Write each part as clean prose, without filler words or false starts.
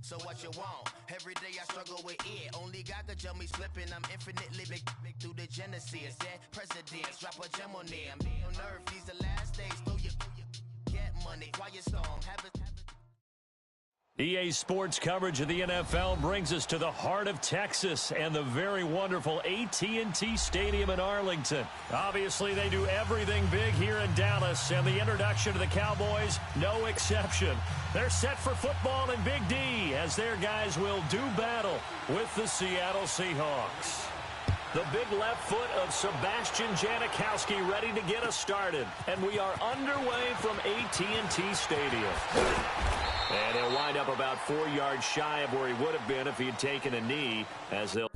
So what you want? Every day I struggle with it. Only God could tell me slipping. I'm infinitely big through the Genesis. Dead presidents, drop a gem on there. I'm on earth, these the last days. Throw your get money, quiet storm. EA Sports coverage of the NFL brings us to the heart of Texas and the very wonderful AT&T Stadium in Arlington. Obviously, they do everything big here in Dallas, and the introduction to the Cowboys, no exception. They're set for football in Big D as their guys will do battle with the Seattle Seahawks. The big left foot of Sebastian Janikowski ready to get us started, and we are underway from AT&T Stadium. And he'll wind up about 4 yards shy of where he would have been if he had taken a knee, as they'll...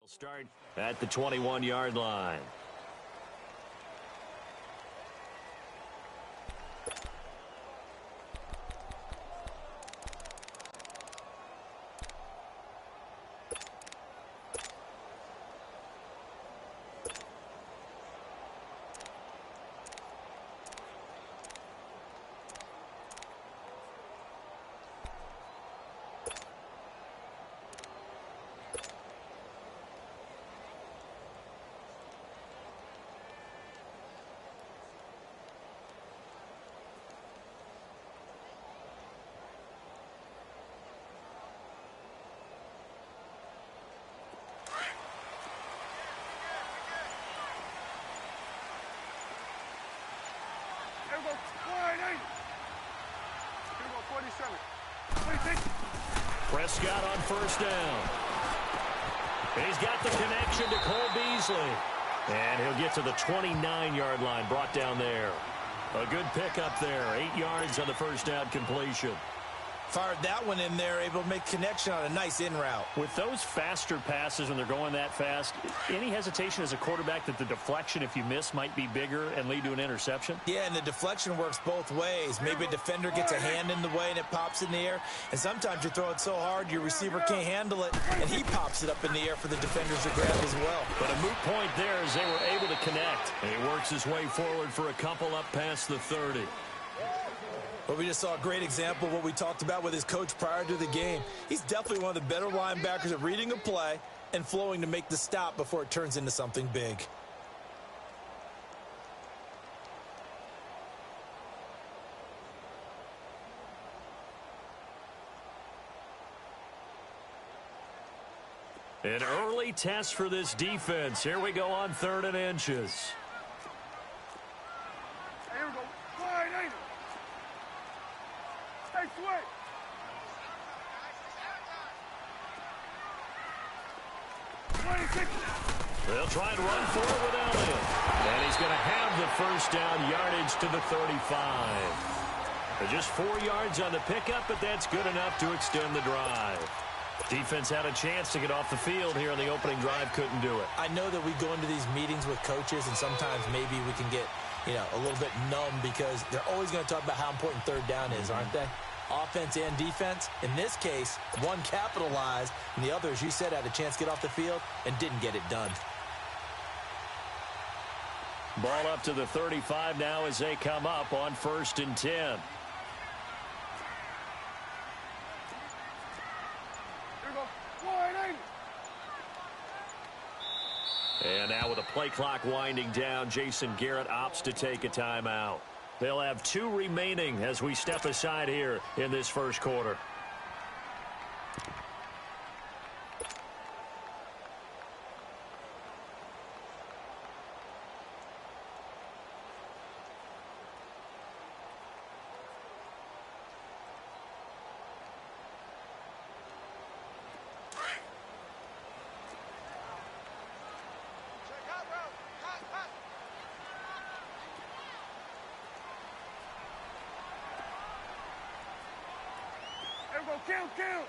Start at the 21-yard line. Prescott on first down. He's got the connection to Cole Beasley. And he'll get to the 29-yard line, brought down there. A good pickup there, 8 yards on the first down completion. Fired that one in there, able to make connection on a nice in route. With those faster passes when they're going that fast, any hesitation as a quarterback that the deflection, if you miss, might be bigger and lead to an interception? Yeah, and the deflection works both ways. Maybe a defender gets a hand in the way and it pops in the air. And sometimes you throw it so hard your receiver can't handle it, and he pops it up in the air for the defenders to grab as well. But a moot point there as they were able to connect. And he works his way forward for a couple up past the 30. But we just saw a great example of what we talked about with his coach prior to the game. He's definitely one of the better linebackers at reading a play and flowing to make the stop before it turns into something big. An early test for this defense. Here we go on 3rd and inches. Here we go. Wide, ain't it? Stay sweet. They'll try and run for it with Elliott. And he's going to have the first down yardage to the 35. Just 4 yards on the pickup, but that's good enough to extend the drive. Defense had a chance to get off the field here on the opening drive, couldn't do it. I know that we go into these meetings with coaches, and sometimes maybe we can get, a little bit numb because they're always going to talk about how important third down is, aren't they? Offense and defense. In this case, one capitalized, and the other, as you said, had a chance to get off the field and didn't get it done. Ball up to the 35 now as they come up on 1st and 10. And now with the play clock winding down, Jason Garrett opts to take a timeout. They'll have 2 remaining as we step aside here in this first quarter. Count.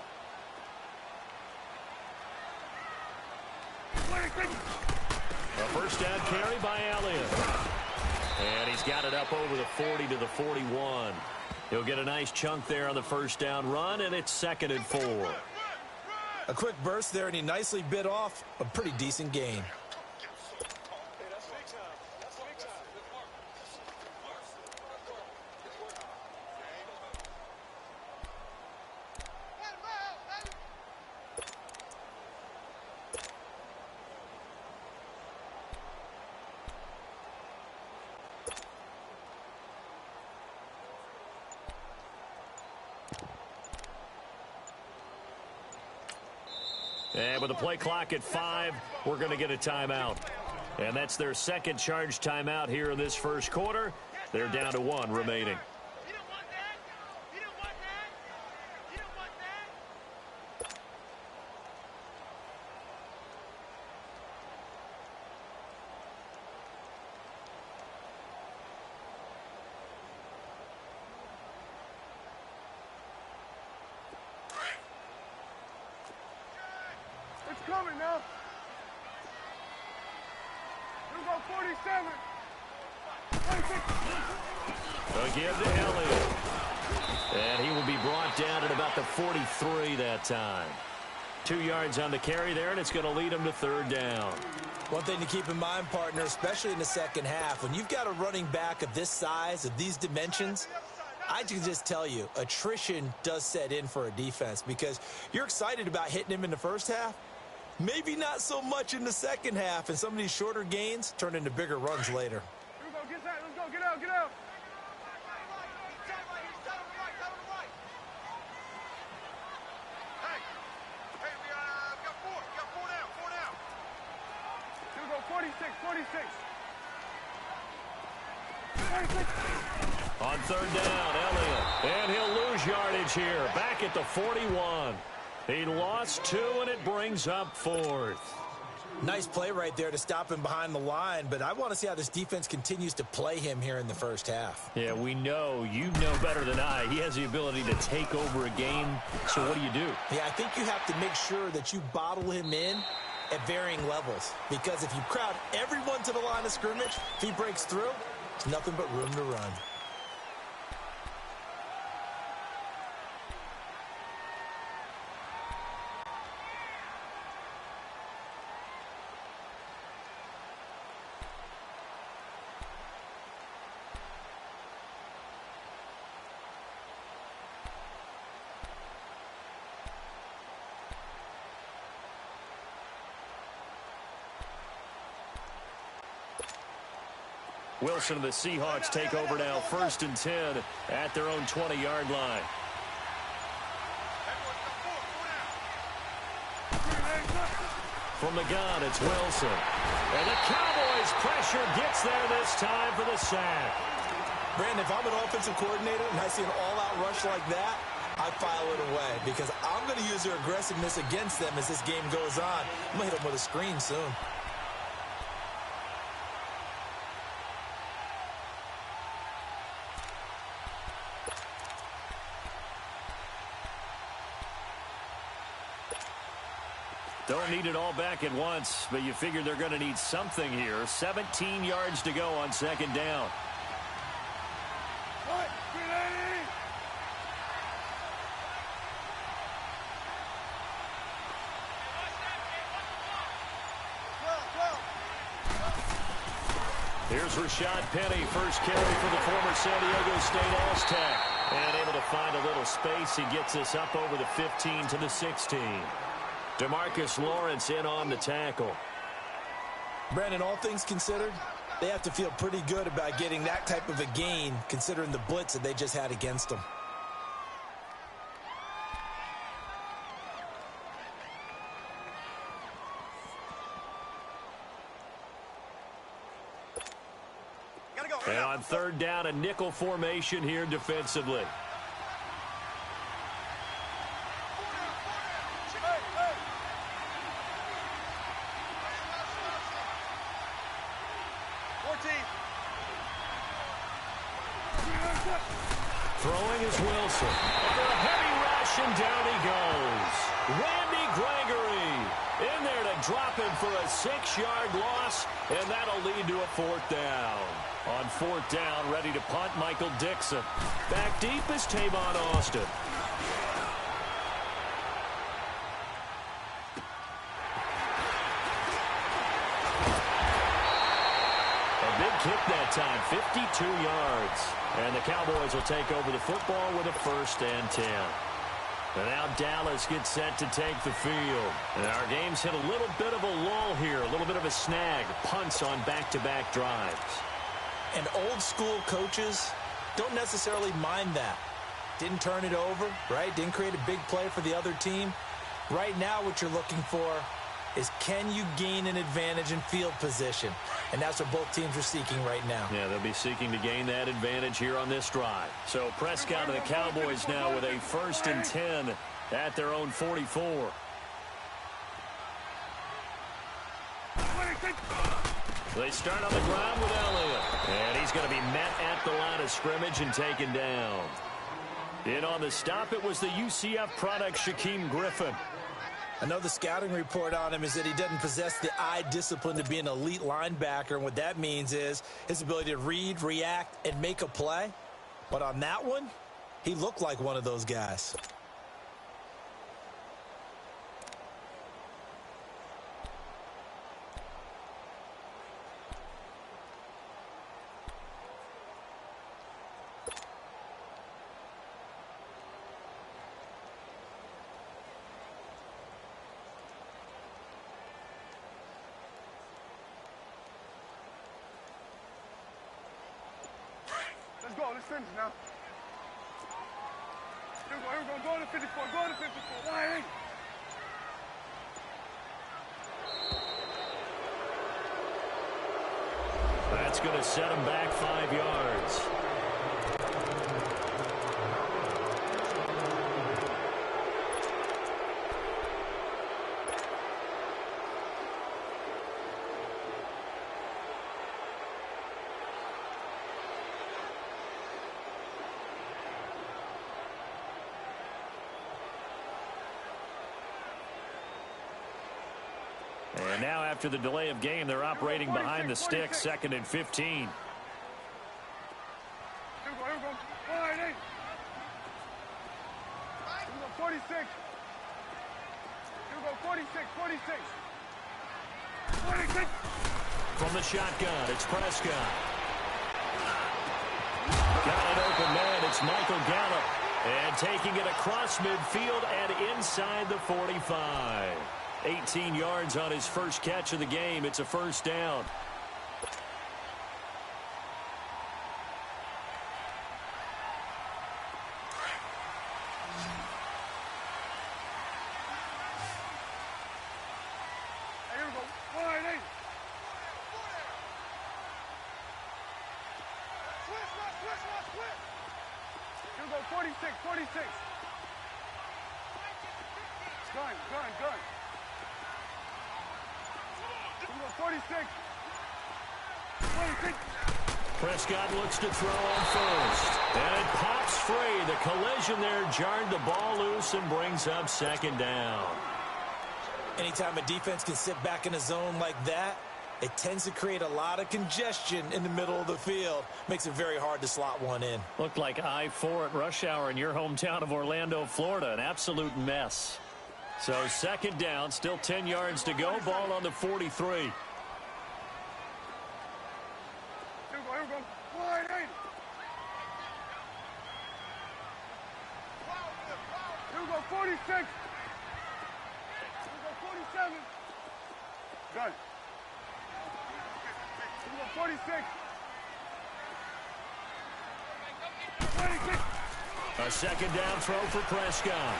A first down carry by Elliott. And he's got it up over the 40 to the 41. He'll get a nice chunk there on the first down run, and it's 2nd and 4. A quick burst there, and he nicely bit off a pretty decent gain. And with the play clock at 5, we're going to get a timeout. And that's their second charge timeout here in this first quarter. They're down to 1 remaining. It's coming now. We'll go 47. 26. Again to Elliott. And he will be brought down at about the 43 that time. 2 yards on the carry there, and it's going to lead him to 3rd down. One thing to keep in mind, partner, especially in the second half, when you've got a running back of this size, of these dimensions, I can just tell you, attrition does set in for a defense because you're excited about hitting him in the first half. Maybe not so much in the second half, and some of these shorter gains turn into bigger runs later. Here we go, get that, let's go, get out, get out. Hey, we got 4 down. Here we go, 46. 46. On 3rd down, Elliott. And he'll lose yardage here. Back at the 41. He lost 2, and it brings up 4th. Nice play right there to stop him behind the line, but I want to see how this defense continues to play him here in the first half. Yeah, we know. You know better than I. He has the ability to take over a game, so what do you do? Yeah, I think you have to make sure that you bottle him in at varying levels, because if you crowd everyone to the line of scrimmage, if he breaks through, it's nothing but room to run. Wilson and the Seahawks take over now, 1st and 10 at their own 20-yard line. From the gun, it's Wilson. And the Cowboys' pressure gets there this time for the sack. Brandon, if I'm an offensive coordinator and I see an all-out rush like that, I file it away because I'm going to use their aggressiveness against them as this game goes on. I'm going to hit them with a screen soon. Don't need it all back at once, but you figure they're going to need something here. 17 yards to go on second down. Here's Rashad Penny, first carry for the former San Diego State Aztec. And able to find a little space. He gets us up over the 15 to the 16. DeMarcus Lawrence in on the tackle. Brandon, all things considered, they have to feel pretty good about getting that type of a gain considering the blitz that they just had against them. And on third down, a nickel formation here defensively. Throwing is Wilson. After a heavy rush, and down he goes. Randy Gregory in there to drop him for a 6-yard loss, and that'll lead to a fourth down. On fourth down, ready to punt, Michael Dixon. Back deep is Tavon Austin. A big kick that time, 52 yards. And the Cowboys will take over the football with a 1st and 10. And now Dallas gets set to take the field. And our game's hit a little bit of a lull here, a little bit of a snag. Punts on back-to-back drives. And old-school coaches don't necessarily mind that. Didn't turn it over, right? Didn't create a big play for the other team. Right now what you're looking for is can you gain an advantage in field position? And that's what both teams are seeking right now. Yeah, they'll be seeking to gain that advantage here on this drive. So Prescott and the Cowboys now with a 1st and 10 at their own 44. They start on the ground with Elliott. And he's going to be met at the line of scrimmage and taken down. In on the stop, it was the UCF product, Shaquem Griffin. I know the scouting report on him is that he doesn't possess the eye discipline to be an elite linebacker. And what that means is his ability to read, react, and make a play. But on that one, he looked like one of those guys. Let's go. Let's finish now. Here we go. Here we go. Go to 54. Go to 54. Why? That's going to set him back 5 yards. And now after the delay of game, they're operating behind the sticks, 2nd and 15. Here we go. Here we go. All right, hey. Here we go. 46. Here we go. 46. 46. 46. From the shotgun, it's Prescott. Got an open man, it's Michael Gallup. And taking it across midfield and inside the 45. 18 yards on his first catch of the game. It's a 1st down. Here we go. All right, hey. Switch. Here we go. 46. 46. Gun. You go 46. 26. Prescott looks to throw on first. And it pops free. The collision there jarred the ball loose and brings up second down. Anytime a defense can sit back in a zone like that, it tends to create a lot of congestion in the middle of the field. Makes it very hard to slot one in. Looked like I-4 at rush hour in your hometown of Orlando, Florida. An absolute mess. So second down, still 10 yards to go. Ball on the 43. Here we go. Wide 80. Here we go, 46. Here we go, 47. Gun. Here we go, 46. 26. A second down throw for Prescott.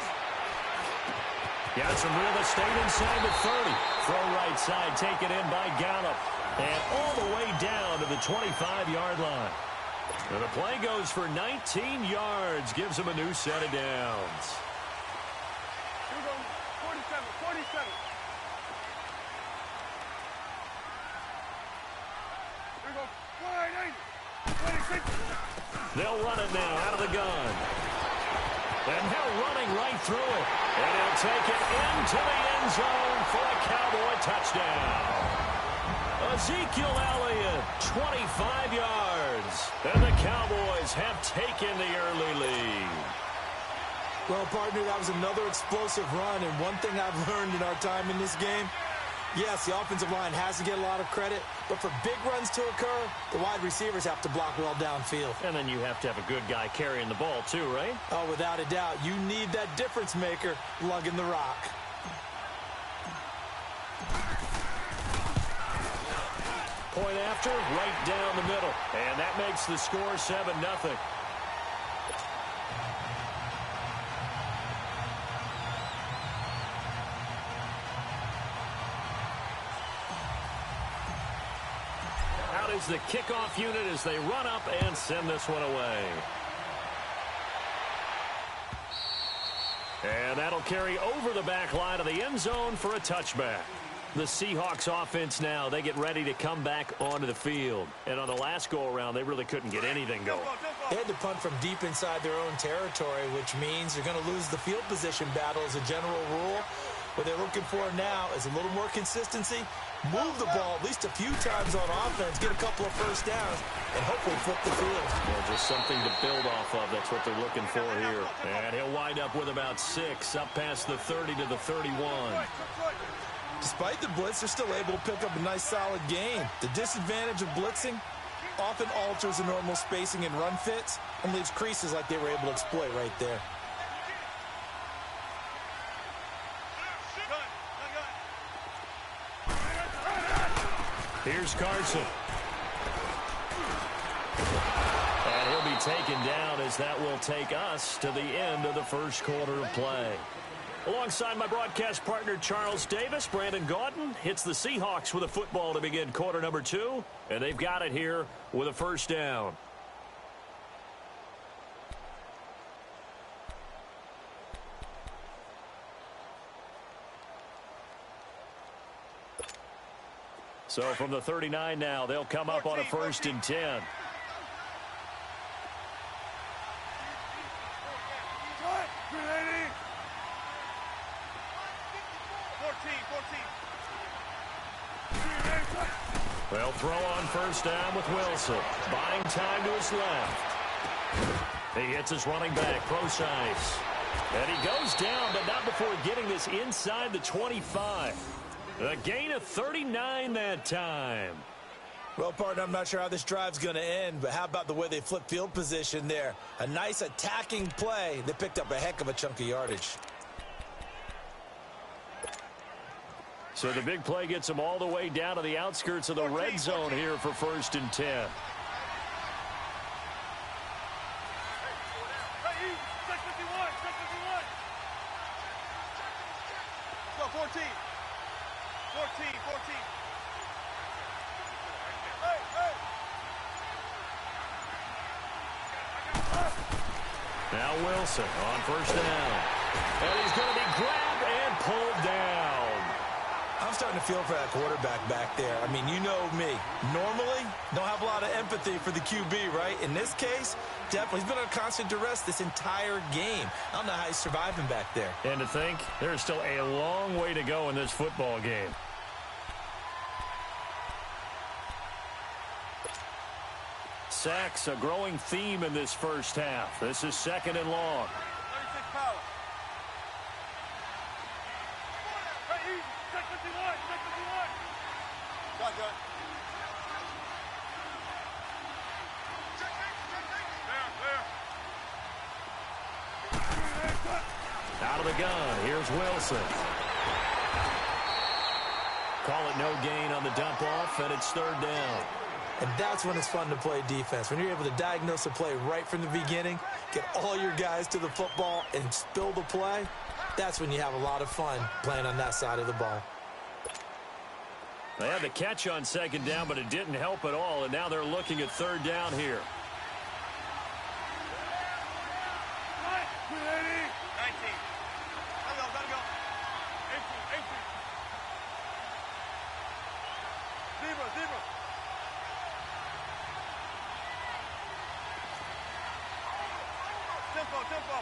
Got some real estate inside the 30. Throw right side, taken in by Gallup. And all the way down to the 25-yard line. And the play goes for 19 yards. Gives him a new set of downs. Here we go, 47, 47. Here we go, wide 80. 26. They'll run it now out of the gun. And they're running right through it. And he'll take it into the end zone for a Cowboy touchdown. Ezekiel Elliott, 25 yards. And the Cowboys have taken the early lead. Well, partner, that was another explosive run. And one thing I've learned in our time in this game, yes, the offensive line has to get a lot of credit, but for big runs to occur, the wide receivers have to block well downfield. And then you have to have a good guy carrying the ball too, right? Oh, without a doubt. You need that difference maker lugging the rock. Point after, right down the middle. And that makes the score 7-0. Is the kickoff unit as they run up and send this one away. And that'll carry over the back line of the end zone for a touchback. The Seahawks offense now, they get ready to come back onto the field. And on the last go-around, they really couldn't get anything going. They had to punt from deep inside their own territory, which means they're going to lose the field position battle as a general rule. What they're looking for now is a little more consistency, move the ball at least a few times on offense, get a couple of first downs, and hopefully flip the field. Well, just something to build off of. That's what they're looking for here. And he'll wind up with about 6, up past the 30 to the 31. Despite the blitz, they're still able to pick up a nice, solid gain. The disadvantage of blitzing often alters the normal spacing and run fits and leaves creases like they were able to exploit right there. Here's Carson. And he'll be taken down as that will take us to the end of the first quarter of play. Alongside my broadcast partner, Charles Davis, Brandon Gaudin hits the Seahawks with a football to begin quarter number 2. And they've got it here with a first down. So from the 39 now, they'll come up on a 1st and 10. They'll throw on first down with Wilson. Buying time to his left. He hits his running back, Procise. And he goes down, but not before getting this inside the 25. A gain of 39 that time. Well, partner, I'm not sure how this drive's going to end, but how about the way they flip field position there? A nice attacking play. They picked up a heck of a chunk of yardage. So the big play gets them all the way down to the outskirts of the red zone here for 1st and 10. Go 14. 14. Now Wilson on first down. And he's going to be grabbed and pulled down. I'm starting to feel for that quarterback back there. I mean, you know me. Normally, don't have a lot of empathy for the QB, right? In this case, definitely. He's been under constant duress this entire game. I don't know how he's surviving back there. And to think, there's still a long way to go in this football game. Sacks, a growing theme in this first half. This is 2nd and long. 36 power. Right, easy. Check 51. Check 51. Shotgun. Clear. Out of the gun, here's Wilson. Call it no gain on the dump off, and it's 3rd down. And that's when it's fun to play defense. When you're able to diagnose a play right from the beginning, get all your guys to the football and spill the play, that's when you have a lot of fun playing on that side of the ball. They had the catch on 2nd down, but it didn't help at all, and now they're looking at 3rd down here. 19. Gotta go. 18. Zebra. Tempo.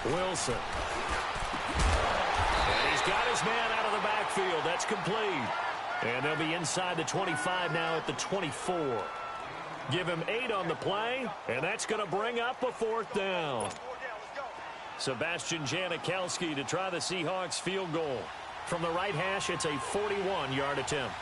Wilson. And he's got his man out of the backfield. That's complete. And they'll be inside the 25 now at the 24. Give him 8 on the play, and that's going to bring up a 4th down. Sebastian Janikowski to try the Seahawks field goal. From the right hash, it's a 41-yard attempt.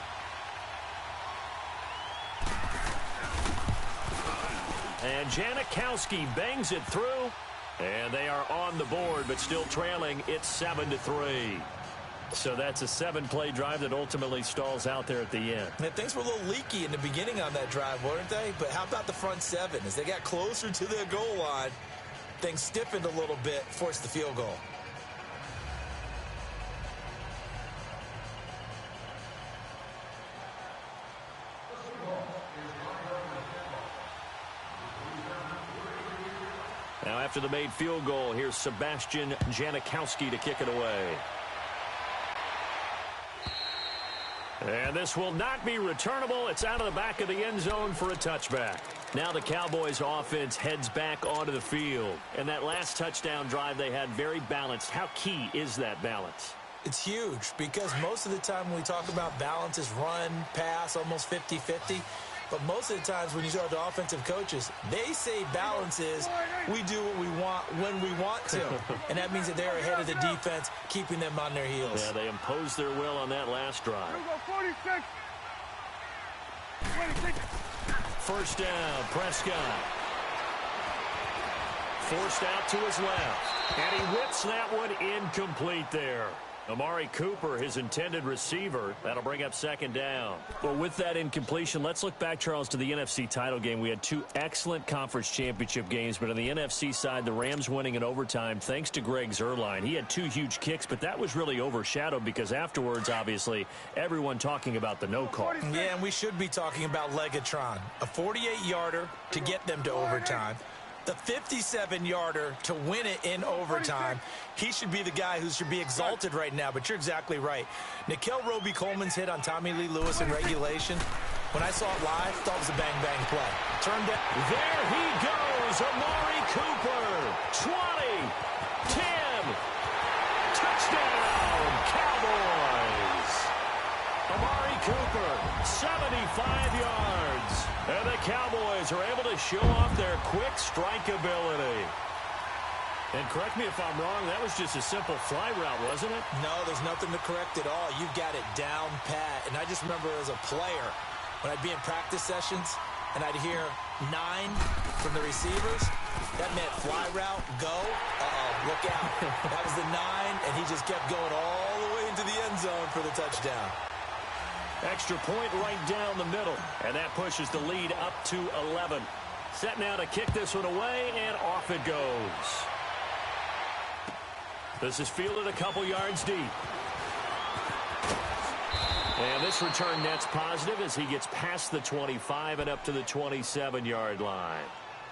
And Janikowski bangs it through, and they are on the board, but still trailing. It's 7-3. So that's a 7-play drive that ultimately stalls out there at the end. And things were a little leaky in the beginning on that drive, weren't they? But how about the front 7? As they got closer to their goal line, things stiffened a little bit, forced the field goal. Now after the made field goal, here's Sebastian Janikowski to kick it away. And this will not be returnable. It's out of the back of the end zone for a touchback. Now the Cowboys offense heads back onto the field. And that last touchdown drive they had very balanced. How key is that balance? It's huge because most of the time when we talk about balance is run, pass, almost 50-50. But most of the times when you talk to offensive coaches, they say balance is we do what we want when we want to. And that means that they're ahead of the defense, keeping them on their heels. Yeah, they imposed their will on that last drive. 46. 26. First down, Prescott. Forced out to his left. And he whips that one incomplete there. Amari Cooper, his intended receiver. That'll bring up 2nd down. Well, with that incompletion, let's look back, Charles, to the NFC title game. We had 2 excellent conference championship games, but on the NFC side, the Rams winning in overtime thanks to Greg Zuerlein. He had 2 huge kicks, but that was really overshadowed because afterwards, obviously, everyone talking about the no call. Yeah, and we should be talking about Legatron. A 48-yarder to get them to overtime. The 57-yarder to win it in overtime. He should be the guy who should be exalted right now, but you're exactly right. Nickel Roby-Coleman's hit on Tommy Lee Lewis in regulation. When I saw it live, thought it was a bang-bang play. Turned it. There he goes, Amari Cooper. 20, 10, touchdown, Cowboys. Amari Cooper, 75 yards. And the Cowboys are able to show off their quick strike ability. And correct me if I'm wrong, that was just a simple fly route, wasn't it? No, there's nothing to correct at all. You've got it down pat. And I just remember as a player, when I'd be in practice sessions and I'd hear 9 from the receivers, that meant fly route, go, look out. That was the 9, and he just kept going all the way into the end zone for the touchdown. Extra point right down the middle, and that pushes the lead up to 11. Set now to kick this one away, and off it goes. This is fielded a couple yards deep. And this return net's positive as he gets past the 25 and up to the 27-yard line.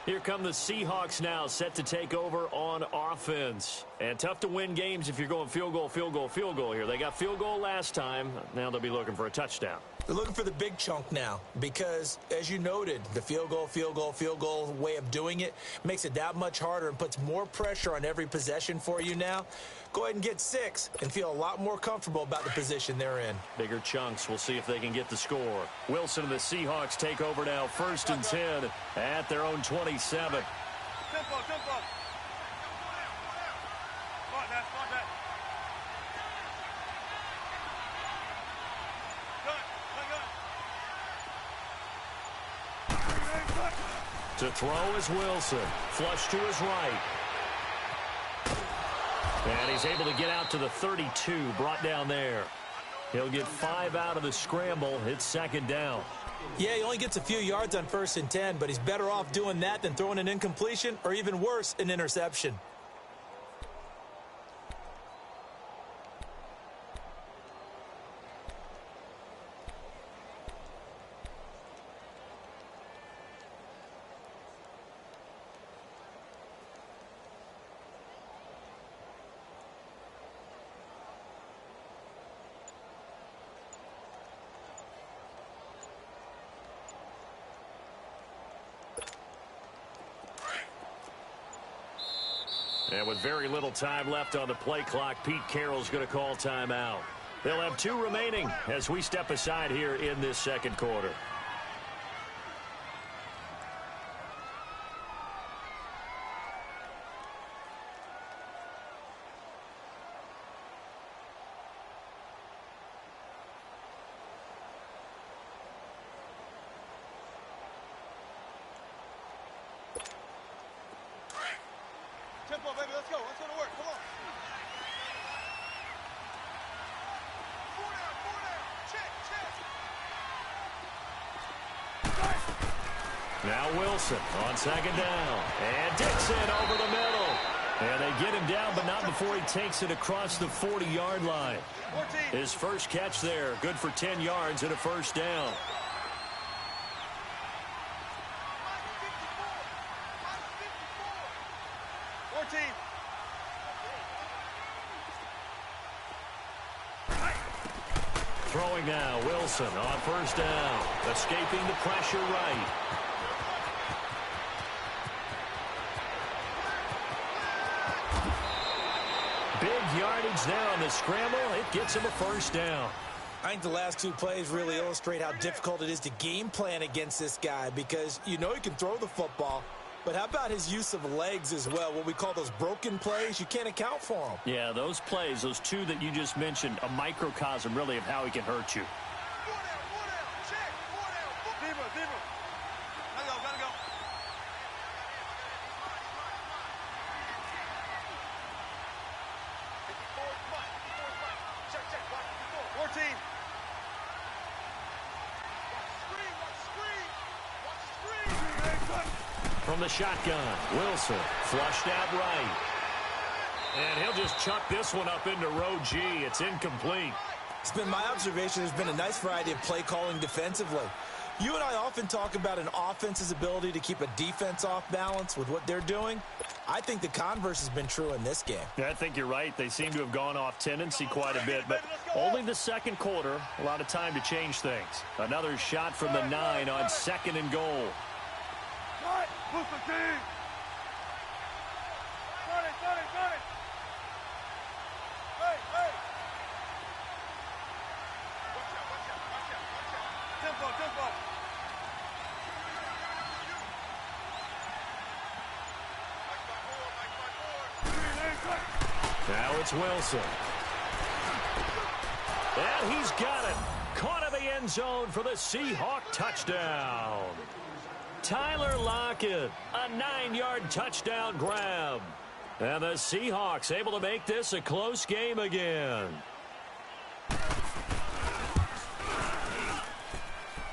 Here come the Seahawks now, set to take over on offense. And tough to win games if you're going field goal, field goal, field goal here. They got field goal last time. Now they'll be looking for a touchdown. They're looking for the big chunk now because, as you noted, the field goal way of doing it makes it that much harder and puts more pressure on every possession for you now. Go ahead and get 6 and feel a lot more comfortable about the position they're in. Bigger chunks. We'll see if they can get the score. Wilson and the Seahawks take over now, 1st and 10 at their own 27. Tempo. To throw is Wilson. Flush to his right. And he's able to get out to the 32, brought down there. He'll get 5 out of the scramble. It's 2nd down. Yeah, he only gets a few yards on 1st and 10, but he's better off doing that than throwing an incompletion or even worse, an interception. And with very little time left on the play clock, Pete Carroll's going to call timeout. They'll have 2 remaining as we step aside here in this 2nd quarter. Tempo, baby, let's go to work, come on. 4 down, check. Now Wilson on 2nd down. And Dixon over the middle. And they get him down, but not before he takes it across the 40-yard line. 14. His first catch there, good for 10 yards and a 1st down. 14. Throwing now, Wilson on 1st down. Escaping the pressure right. Big yardage there on the scramble. It gets him a 1st down. I think the last 2 plays really illustrate how difficult it is to game plan against this guy because you know he can throw the football, but how about his use of legs as well? What we call those broken plays, you can't account for them. Yeah, those plays, those 2 that you just mentioned, a microcosm really of how he can hurt you. 4 down, check. 4 down. Deeper. Gotta go. Check. 14. Watch screen. From the shotgun, Wilson flushed out right. And he'll just chuck this one up into row G. It's incomplete. It's been my observation there's been a nice variety of play calling defensively. You and I often talk about an offense's ability to keep a defense off balance with what they're doing. I think the converse has been true in this game. Yeah, I think you're right. They seem to have gone off tendency quite a bit, but only the 2nd quarter. A lot of time to change things. Another shot from the 9 on 2nd and goal. Move the team. Got it. Hey. Watch out. Tempo. Now it's Wilson. And he's got it. Caught in the end zone for the Seahawk touchdown. Tyler Lockett, a 9-yard touchdown grab. And the Seahawks able to make this a close game again.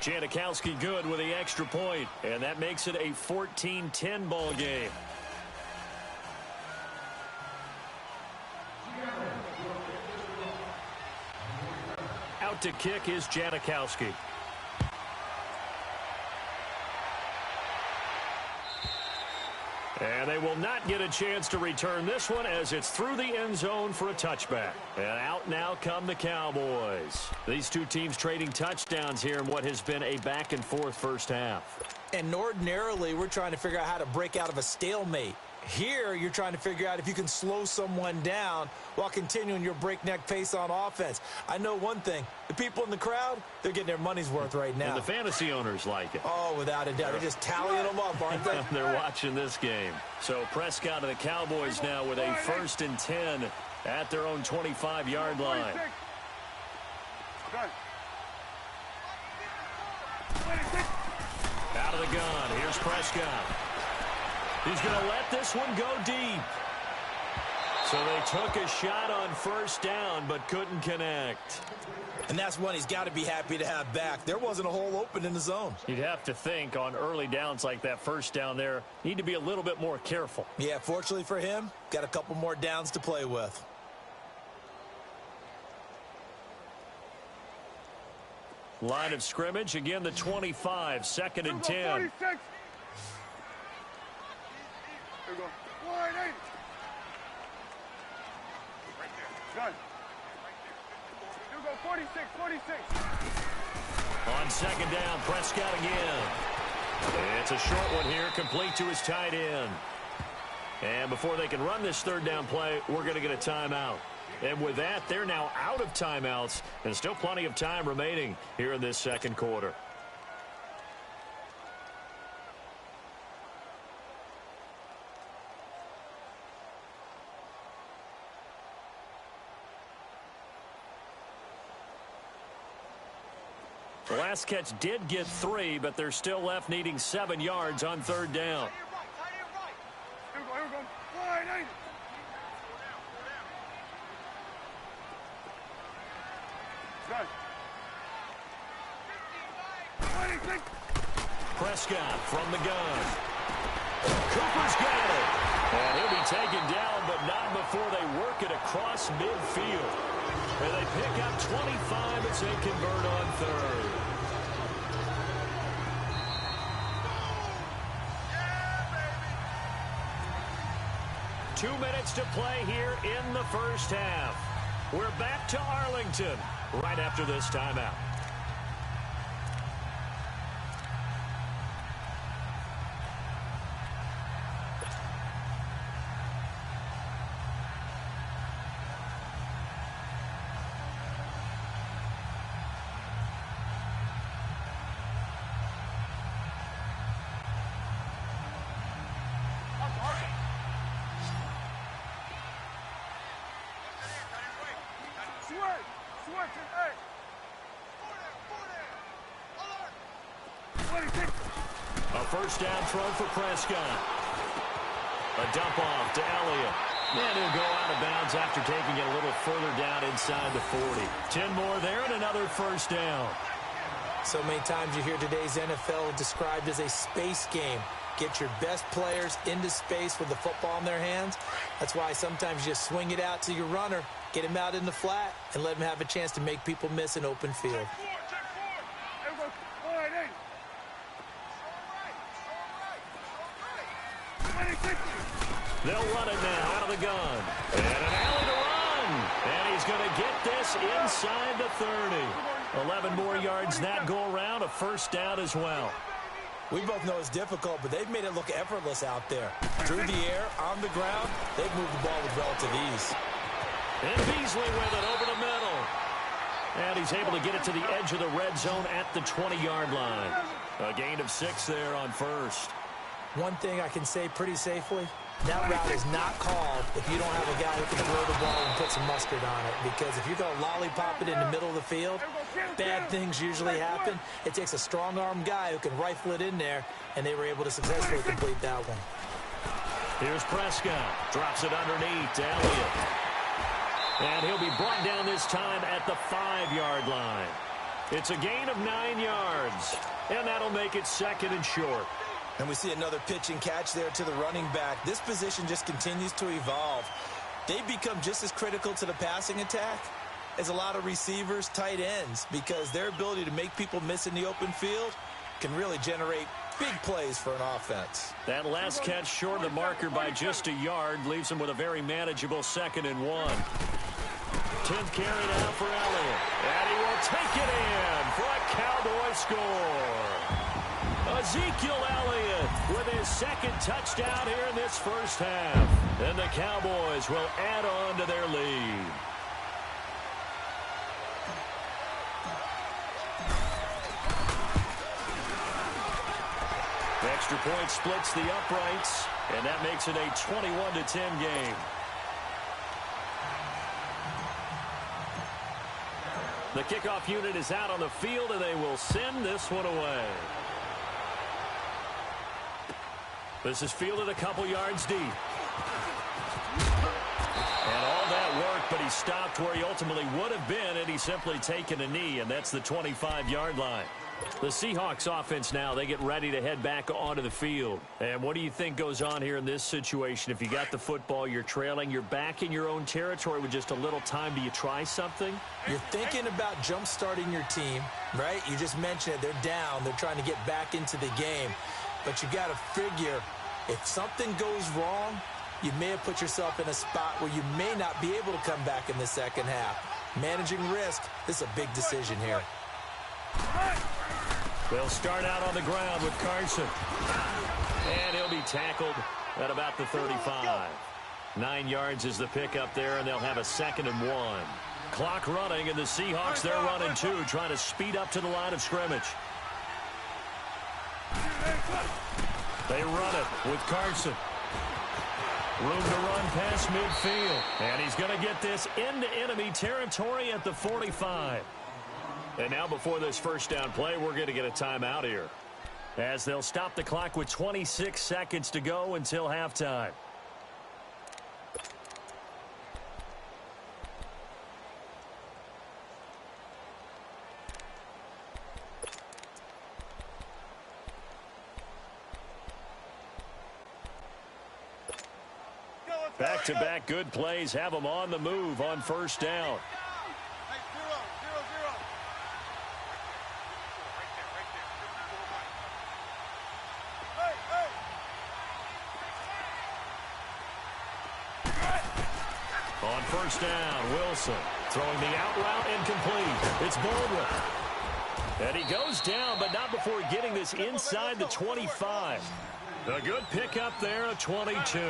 Janikowski good with the extra point, and that makes it a 14-10 ball game. Out to kick is And they will not get a chance to return this one as it's through the end zone for a touchback. And out now come the Cowboys. These two teams trading touchdowns here in what has been a back-and-forth first half. And ordinarily, we're trying to figure out how to break out of a stalemate. Here, you're trying to figure out if you can slow someone down while continuing your breakneck pace on offense. I know one thing. The people in the crowd, they're getting their money's worth right now. And the fantasy owners like it. Oh, without a doubt. They're just tallying them up, aren't they? They're watching this game. So Prescott and the Cowboys now with a 1st and 10 at their own 25-yard line. Out of the gun. Here's Prescott. He's going to let this one go deep. So they took a shot on 1st down but couldn't connect. And that's one he's got to be happy to have back. There wasn't a hole open in the zone. You'd have to think on early downs like that 1st down there, need to be a little bit more careful. Yeah, fortunately for him, got a couple more downs to play with. Line of scrimmage, again the 25, 2nd and 10. 46. There we go. 180. Right there. Done. Here we go. 46, 46. On 2nd down, Prescott again. It's a short one here, complete to his tight end. And before they can run this 3rd down play, we're going to get a timeout. And with that, they're now out of timeouts, and still plenty of time remaining here in this 2nd quarter. The last catch did get 3, but they're still left needing 7 yards on 3rd down. Here we go. Here we go. 180. Done. 26. Prescott from the gun. Cooper's got it. And he'll be taken down, but not before they work it across midfield. And they pick up 25 as they convert on 3rd. Yeah, 2 minutes to play here in the 1st half. We're back to Arlington right after this timeout. A 1st down throw for Prescott. A dump off to Elliott. And he'll go out of bounds after taking it a little further down inside the 40. 10 more there and another 1st down. So many times you hear today's NFL described as a space game. Get your best players into space with the football in their hands. That's why sometimes you just swing it out to your runner, get him out in the flat, and let him have a chance to make people miss an open field. They'll run it now out of the gun. And an alley to run. And he's going to get this inside the 30. 11 more yards that go around. A 1st down as well. We both know it's difficult, but they've made it look effortless out there. Through the air, on the ground, they've moved the ball with relative ease. And Beasley with it over the middle. And he's able to get it to the edge of the red zone at the 20-yard line. A gain of 6 there on 1st. One thing I can say pretty safely, that route is not called if you don't have a guy who can throw the ball and put some mustard on it. Because if you're going to lollipop it in the middle of the field, bad things usually happen. It takes a strong-arm guy who can rifle it in there, and they were able to successfully complete that one. Here's Prescott. Drops it underneath to Elliott. And he'll be brought down this time at the 5-yard line. It's a gain of 9 yards. And that'll make it 2nd and short. And we see another pitch and catch there to the running back. This position just continues to evolve. They've become just as critical to the passing attack as a lot of receivers, tight ends, because their ability to make people miss in the open field can really generate Big plays for an offense. That last catch short of the marker by just a yard leaves him with a very manageable 2nd and 1. 10th carry now for Elliott. And he will take it in for a Cowboy score. Ezekiel Elliott with his 2nd touchdown here in this first half. And the Cowboys will add on to their lead. Extra point splits the uprights, and that makes it a 21-10 game. The kickoff unit is out on the field, and they will send this one away. This is fielded a couple yards deep. And all that work, but he stopped where he ultimately would have been, and he's simply taken a knee, and that's the 25-yard line. The Seahawks offense now, they get ready to head back onto the field. And what do you think goes on here in this situation? If you got the football, you're trailing, you're back in your own territory with just a little time. Do you try something? You're thinking about jump-starting your team, right? You just mentioned it. They're down. They're trying to get back into the game. But you got to figure if something goes wrong, you may have put yourself in a spot where you may not be able to come back in the second half. Managing risk, this is a big decision here. They'll start out on the ground with Carson. And he'll be tackled at about the 35. 9 yards is the pickup there, and they'll have a 2nd and 1. Clock running, and the Seahawks, they're running too, trying to speed up to the line of scrimmage. They run it with Carson. Room to run past midfield. And he's going to get this into enemy territory at the 45. And now before this first down play, we're going to get a timeout here, as they'll stop the clock with 26 seconds to go until halftime. Back-to-back good plays have them on the move on first down. On first down, Wilson throwing the out route incomplete. It's Baldwin. And he goes down, but not before getting this inside the 25. A good pickup there, a 22.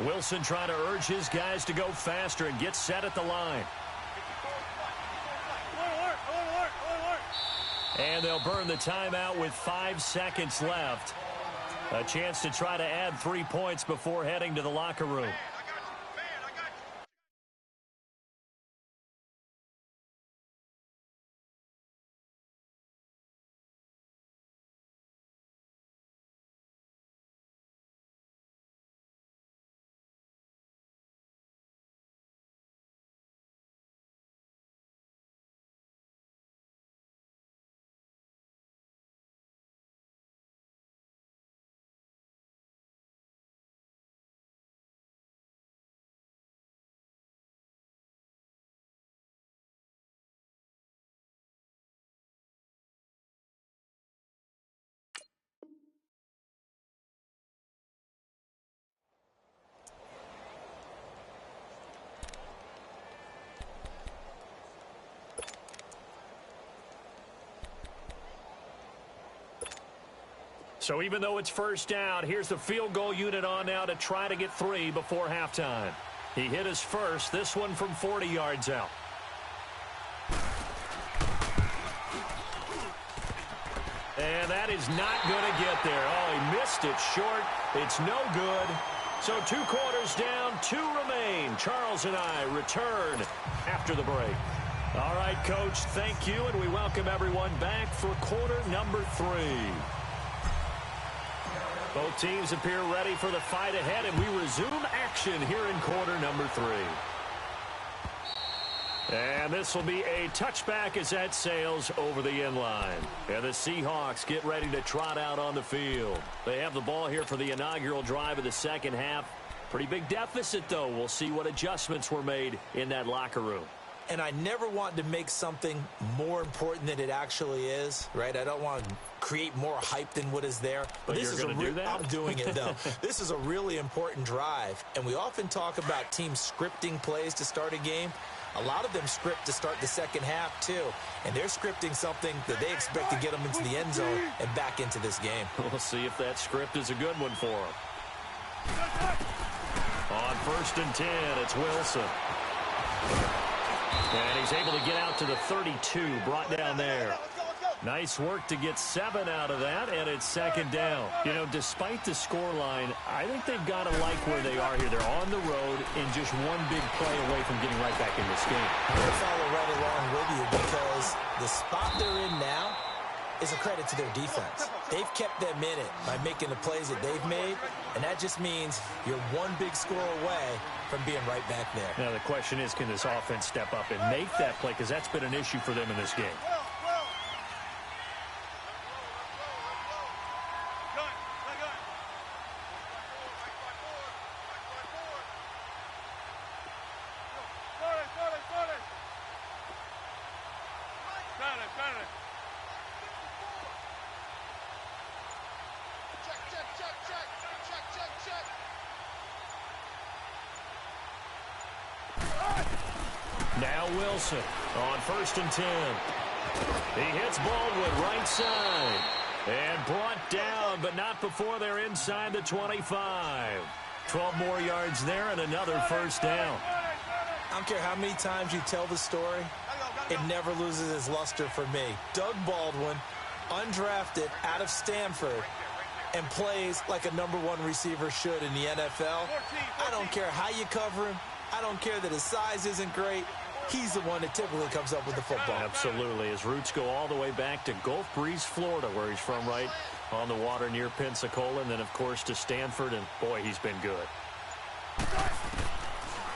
Wilson trying to urge his guys to go faster and get set at the line. And they'll burn the timeout with 5 seconds left. A chance to try to add 3 points before heading to the locker room. So even though it's first down, here's the field goal unit on now to try to get 3 before halftime. He hit his first, this one from 40 yards out. And that is not going to get there. Oh, he missed it short. It's no good. So 2 quarters down, 2 remain. Charles and I return after the break. All right, Coach, thank you, and we welcome everyone back for quarter number 3. Both teams appear ready for the fight ahead, and we resume action here in quarter number 3. And this will be a touchback as that sails over the end line. And the Seahawks get ready to trot out on the field. They have the ball here for the inaugural drive of the second half. Pretty big deficit, though. We'll see what adjustments were made in that locker room. And I never want to make something more important than it actually is, right? I don't want to create more hype than what is there. But this is do that? I'm doing it, though. This is a really important drive, and we often talk about teams scripting plays to start a game. A lot of them script to start the second half, too, and they're scripting something that they expect to get them into the end zone and back into this game. We'll see if that script is a good one for them. On 1st and 10, it's Wilson. And he's able to get out to the 32, brought down there. Nice work to get 7 out of that, and it's 2nd down. You know, despite the scoreline, I think they've got to like where they are here. They're on the road and just one big play away from getting right back in this game. I'm going to follow right along with you because the spot they're in now is a credit to their defense. They've kept them in it by making the plays that they've made, and that just means you're one big score away from being right back there. Now, the question is, can this offense step up and make that play? Because that's been an issue for them in this game. Now Wilson on 1st and 10. He hits Baldwin right side. And brought down, but not before they're inside the 25. 12 more yards there and another 1st down. I don't care how many times you tell the story, it never loses its luster for me. Doug Baldwin, undrafted out of Stanford, and plays like a #1 receiver should in the NFL. I don't care how you cover him. I don't care that his size isn't great. He's the one that typically comes up with the football. Absolutely. His roots go all the way back to Gulf Breeze, Florida, where he's from, right on the water near Pensacola, and then, of course, to Stanford, and, boy, he's been good.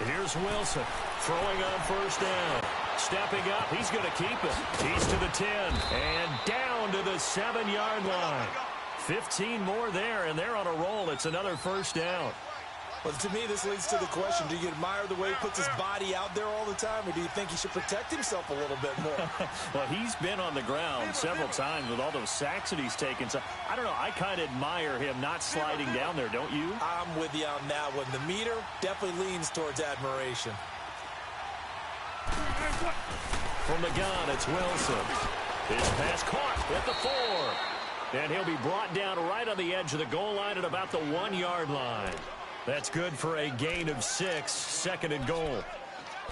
Here's Wilson throwing on 1st down. Stepping up, he's going to keep it. He's to the 10 and down to the 7-yard line. 15 more there, and they're on a roll. It's another 1st down. Well, to me, this leads to the question, do you admire the way he puts his body out there all the time, or do you think he should protect himself a little bit more? Well, he's been on the ground several times with all those sacks that he's taken. So, I don't know, I kind of admire him not sliding down there, don't you? I'm with you on that one. The meter definitely leans towards admiration. From the gun, it's Wilson. His pass caught at the 4. And he'll be brought down right on the edge of the goal line at about the 1-yard line. That's good for a gain of 6, 2nd and goal.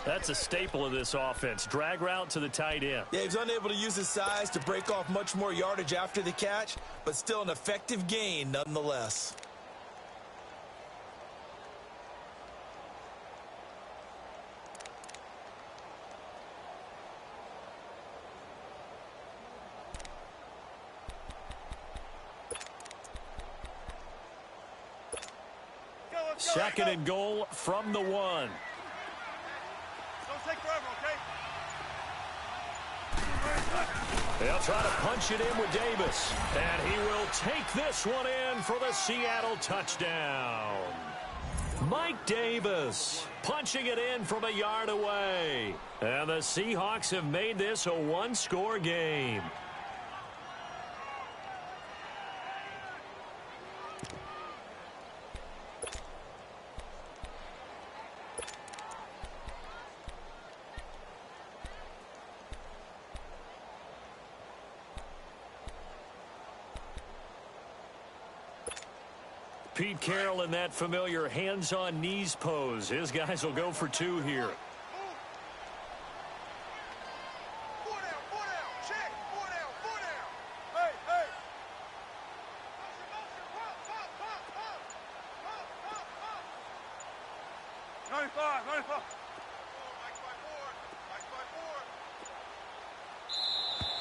That's a staple of this offense. Drag route to the tight end. Yeah, he's unable to use his size to break off much more yardage after the catch, but still an effective gain nonetheless. Second and goal from the 1. Don't take forever, okay? They'll try to punch it in with Davis. And he will take this one in for the Seattle touchdown. Mike Davis punching it in from a yard away. And the Seahawks have made this a 1-score game. Pete Carroll in that familiar hands-on-knees pose. His guys will go for 2 here. 4 down, check, 4 down. Hey, hey. Motion, 95. Mike by 4.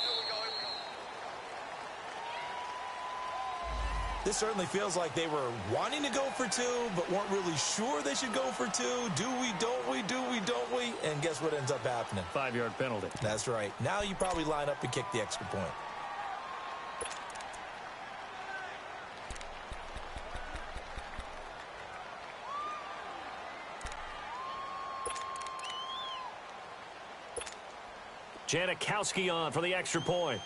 Here we go. This certainly feels like they were wanting to go for 2, but weren't really sure they should go for 2. Do we, don't we, do we, don't we? And guess what ends up happening? 5-yard penalty. That's right. Now you probably line up and kick the extra point. Janikowski on for the extra point.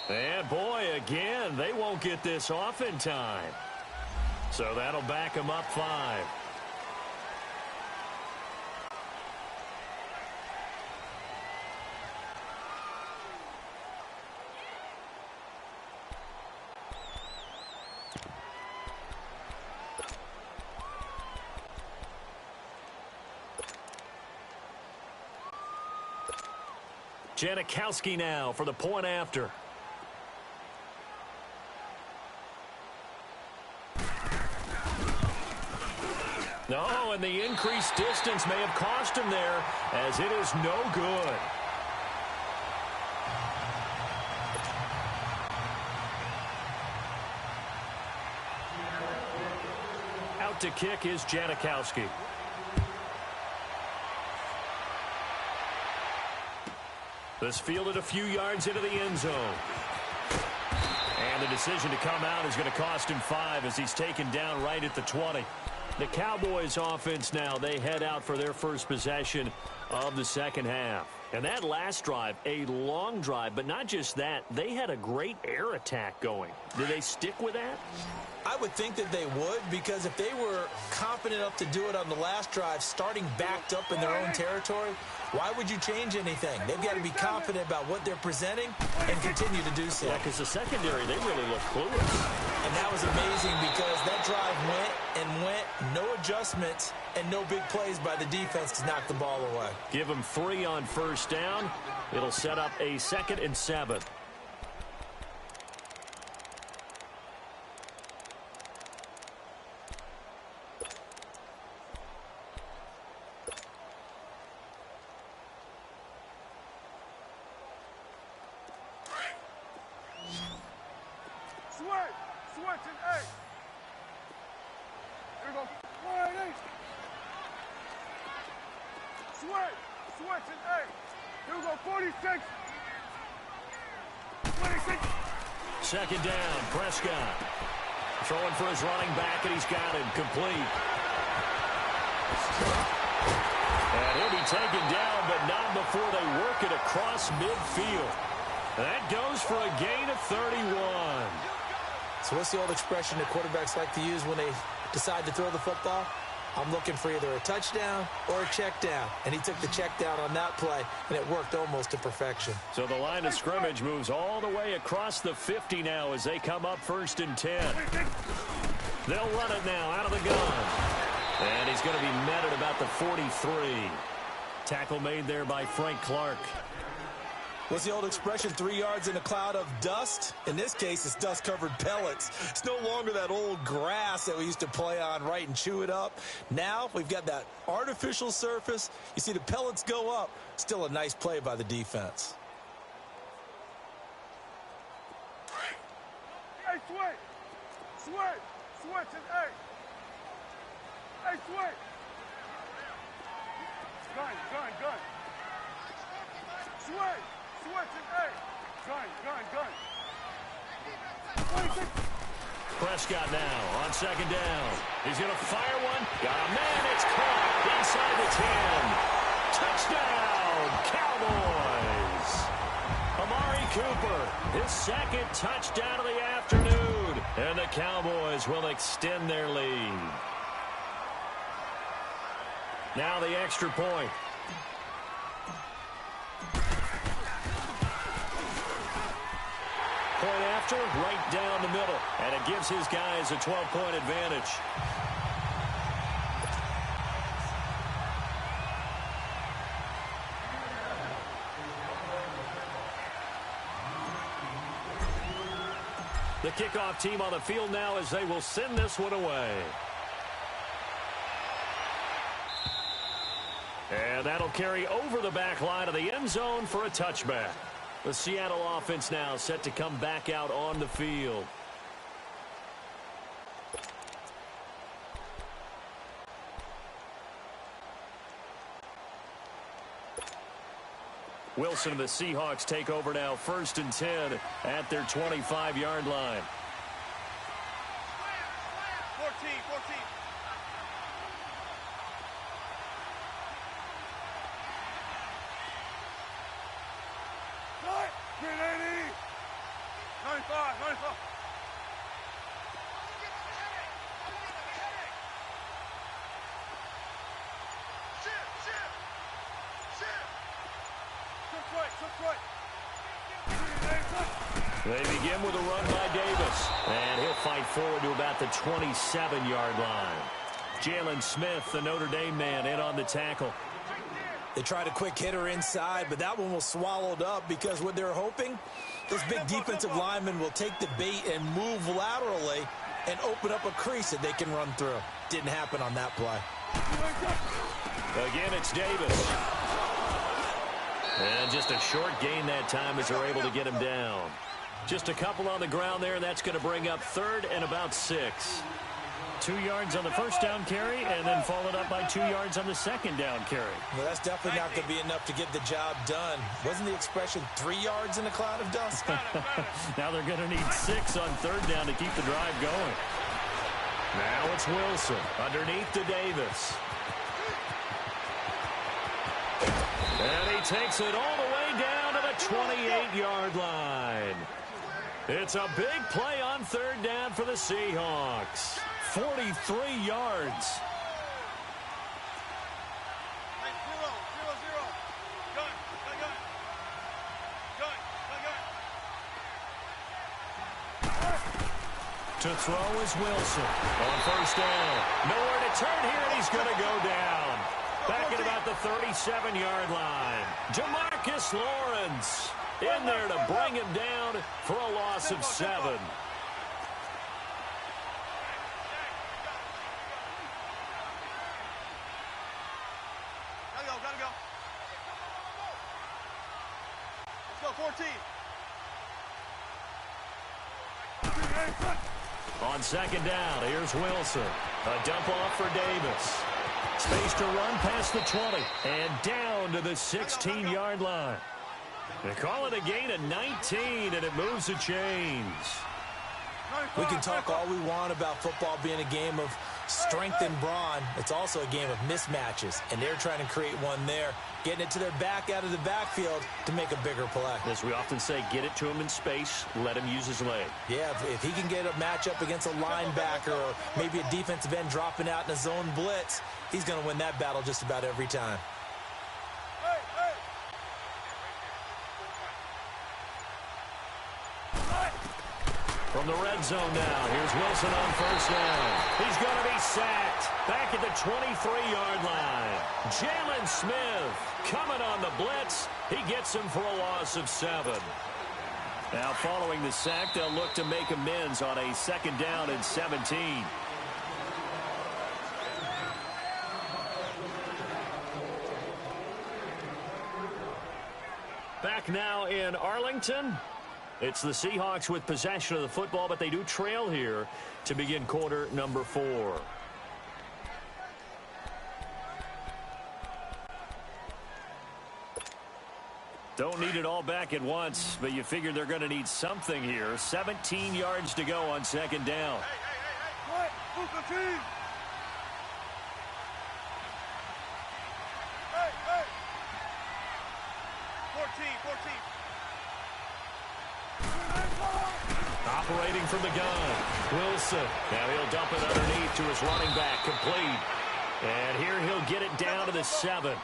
And boy, again, they won't get this off in time. So that'll back them up 5. Janikowski now for the point after. No, and the increased distance may have cost him there, as it is no good. Out to kick is Janikowski. This fielded a few yards into the end zone. And the decision to come out is going to cost him 5 as he's taken down right at the 20. The Cowboys offense now, they head out for their first possession of the second half. And that last drive, a long drive, but not just that, they had a great air attack going. Did they stick with that? I would think that they would, because if they were confident enough to do it on the last drive, starting backed up in their own territory, why would you change anything? They've got to be confident about what they're presenting and continue to do so. Yeah, because the secondary, they really look clueless. And that was amazing because that drive went, no adjustments, and no big plays by the defense to knock the ball away. Give them 3 on first down. It'll set up a 2nd and 7. Switch and 8. Here we go. 1-8. Switch and 8. Here we go. 46. 26. Second down, Prescott. Throwing for his running back, and he's got him complete. And he'll be taken down, but not before they work it across midfield. That goes for a gain of 31. So what's the old expression that quarterbacks like to use when they decide to throw the football? I'm looking for either a touchdown or a check down. And he took the check down on that play, and it worked almost to perfection. So the line of scrimmage moves all the way across the 50 now as they come up 1st and 10. They'll run it now out of the gun. And he's going to be met at about the 43. Tackle made there by Frank Clark. What's the old expression, 3 yards in a cloud of dust? In this case, it's dust-covered pellets. It's no longer that old grass that we used to play on, right, and chew it up. Now we've got that artificial surface. You see the pellets go up. Still a nice play by the defense. Hey, switch and 8. Hey, switch. Gun. Switch and 8. Gun. 26. Prescott now on second down. He's going to fire one. Got a man. It's caught inside the 10. Touchdown, Cowboys. Amari Cooper, his 2nd touchdown of the afternoon. And the Cowboys will extend their lead. Now the extra point. Point after, right down the middle. And it gives his guys a 12-point advantage. The kickoff team on the field now as they will send this one away. And that'll carry over the back line of the end zone for a touchback. The Seattle offense now set to come back out on the field. Wilson and the Seahawks take over now 1st and 10 at their 25-yard line. 14. 95. They begin with a run by Davis, and he'll fight forward to about the 27-yard line. Jalen Smith, the Notre Dame man, in on the tackle. They tried a quick hitter inside, but that one was swallowed up because what they're hoping, this big defensive lineman will take the bait and move laterally and open up a crease that they can run through. Didn't happen on that play. Again, it's Davis. And just a short gain that time as they're able to get him down. Just a couple on the ground there, and that's going to bring up 3rd and about 6. 2 yards on the first down carry, and then followed up by 2 yards on the second down carry. Well, that's definitely not going to be enough to get the job done. Wasn't the expression 3 yards in a cloud of dust? Now they're going to need 6 on 3rd down to keep the drive going. Now it's Wilson underneath to Davis. And he takes it all the way down to the 28-yard line. It's a big play on 3rd down for the Seahawks. 43 yards. To throw is Wilson on 1st down. Nowhere to turn here, and he's going to go down. Back at about the 37-yard line. Jamarcus Lawrence in there to bring him down for a loss of 7. Gotta go. Let's go, 14. On 2nd down, here's Wilson. A dump off for Davis. Space to run past the 20 and down to the 16-yard line. They call it a gain of 19, and it moves the chains. We can talk all we want about football being a game of strength and brawn. It's also a game of mismatches, and they're trying to create one there, getting it to their back out of the backfield to make a bigger play. As we often say, get it to him in space, let him use his leg. Yeah, if he can get a matchup against a linebacker or maybe a defensive end dropping out in a zone blitz, he's going to win that battle just about every time. From the red zone now, here's Wilson on 1st down. He's going to be sacked back at the 23-yard line. Jalen Smith coming on the blitz. He gets him for a loss of 7. Now following the sack, they'll look to make amends on a 2nd down and 17. Back now in Arlington. It's the Seahawks with possession of the football, but they do trail here to begin quarter number 4. Don't need it all back at once, but you figure they're going to need something here. 17 yards to go on 2nd down. What? 14. Operating from the gun, Wilson. Now he'll dump it underneath to his running back, complete. And here he'll get it down to the 7.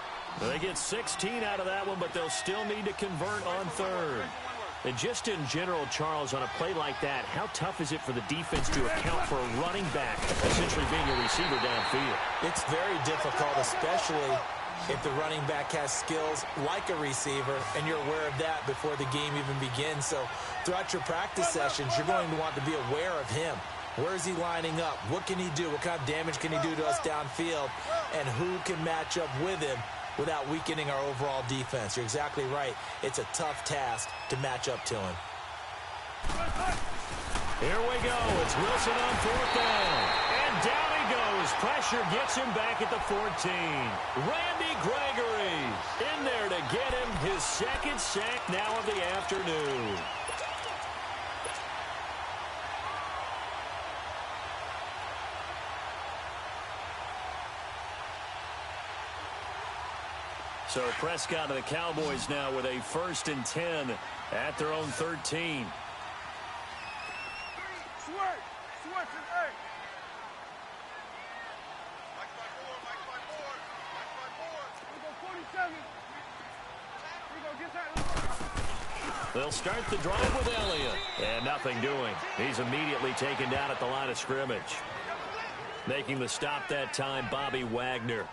They get 16 out of that one, but they'll still need to convert on 3rd. And just in general, Charles, on a play like that, how tough is it for the defense to account for a running back essentially being a receiver downfield? It's very difficult, especially if the running back has skills like a receiver, and you're aware of that before the game even begins. So throughout your practice sessions, you're going to want to be aware of him. Where is he lining up? What can he do? What kind of damage can he do to us downfield? And who can match up with him without weakening our overall defense? You're exactly right. It's a tough task to match up to him. Here we go. It's Wilson on 4th down. And down he goes. Pressure gets him back at the 14. Randy Gregory in there to get him his 2nd sack now of the afternoon. So Prescott and the Cowboys now with a 1st and 10 at their own 13. They'll start the drive with Elliott. And nothing doing. He's immediately taken down at the line of scrimmage. Making the stop that time, Bobby Wagner.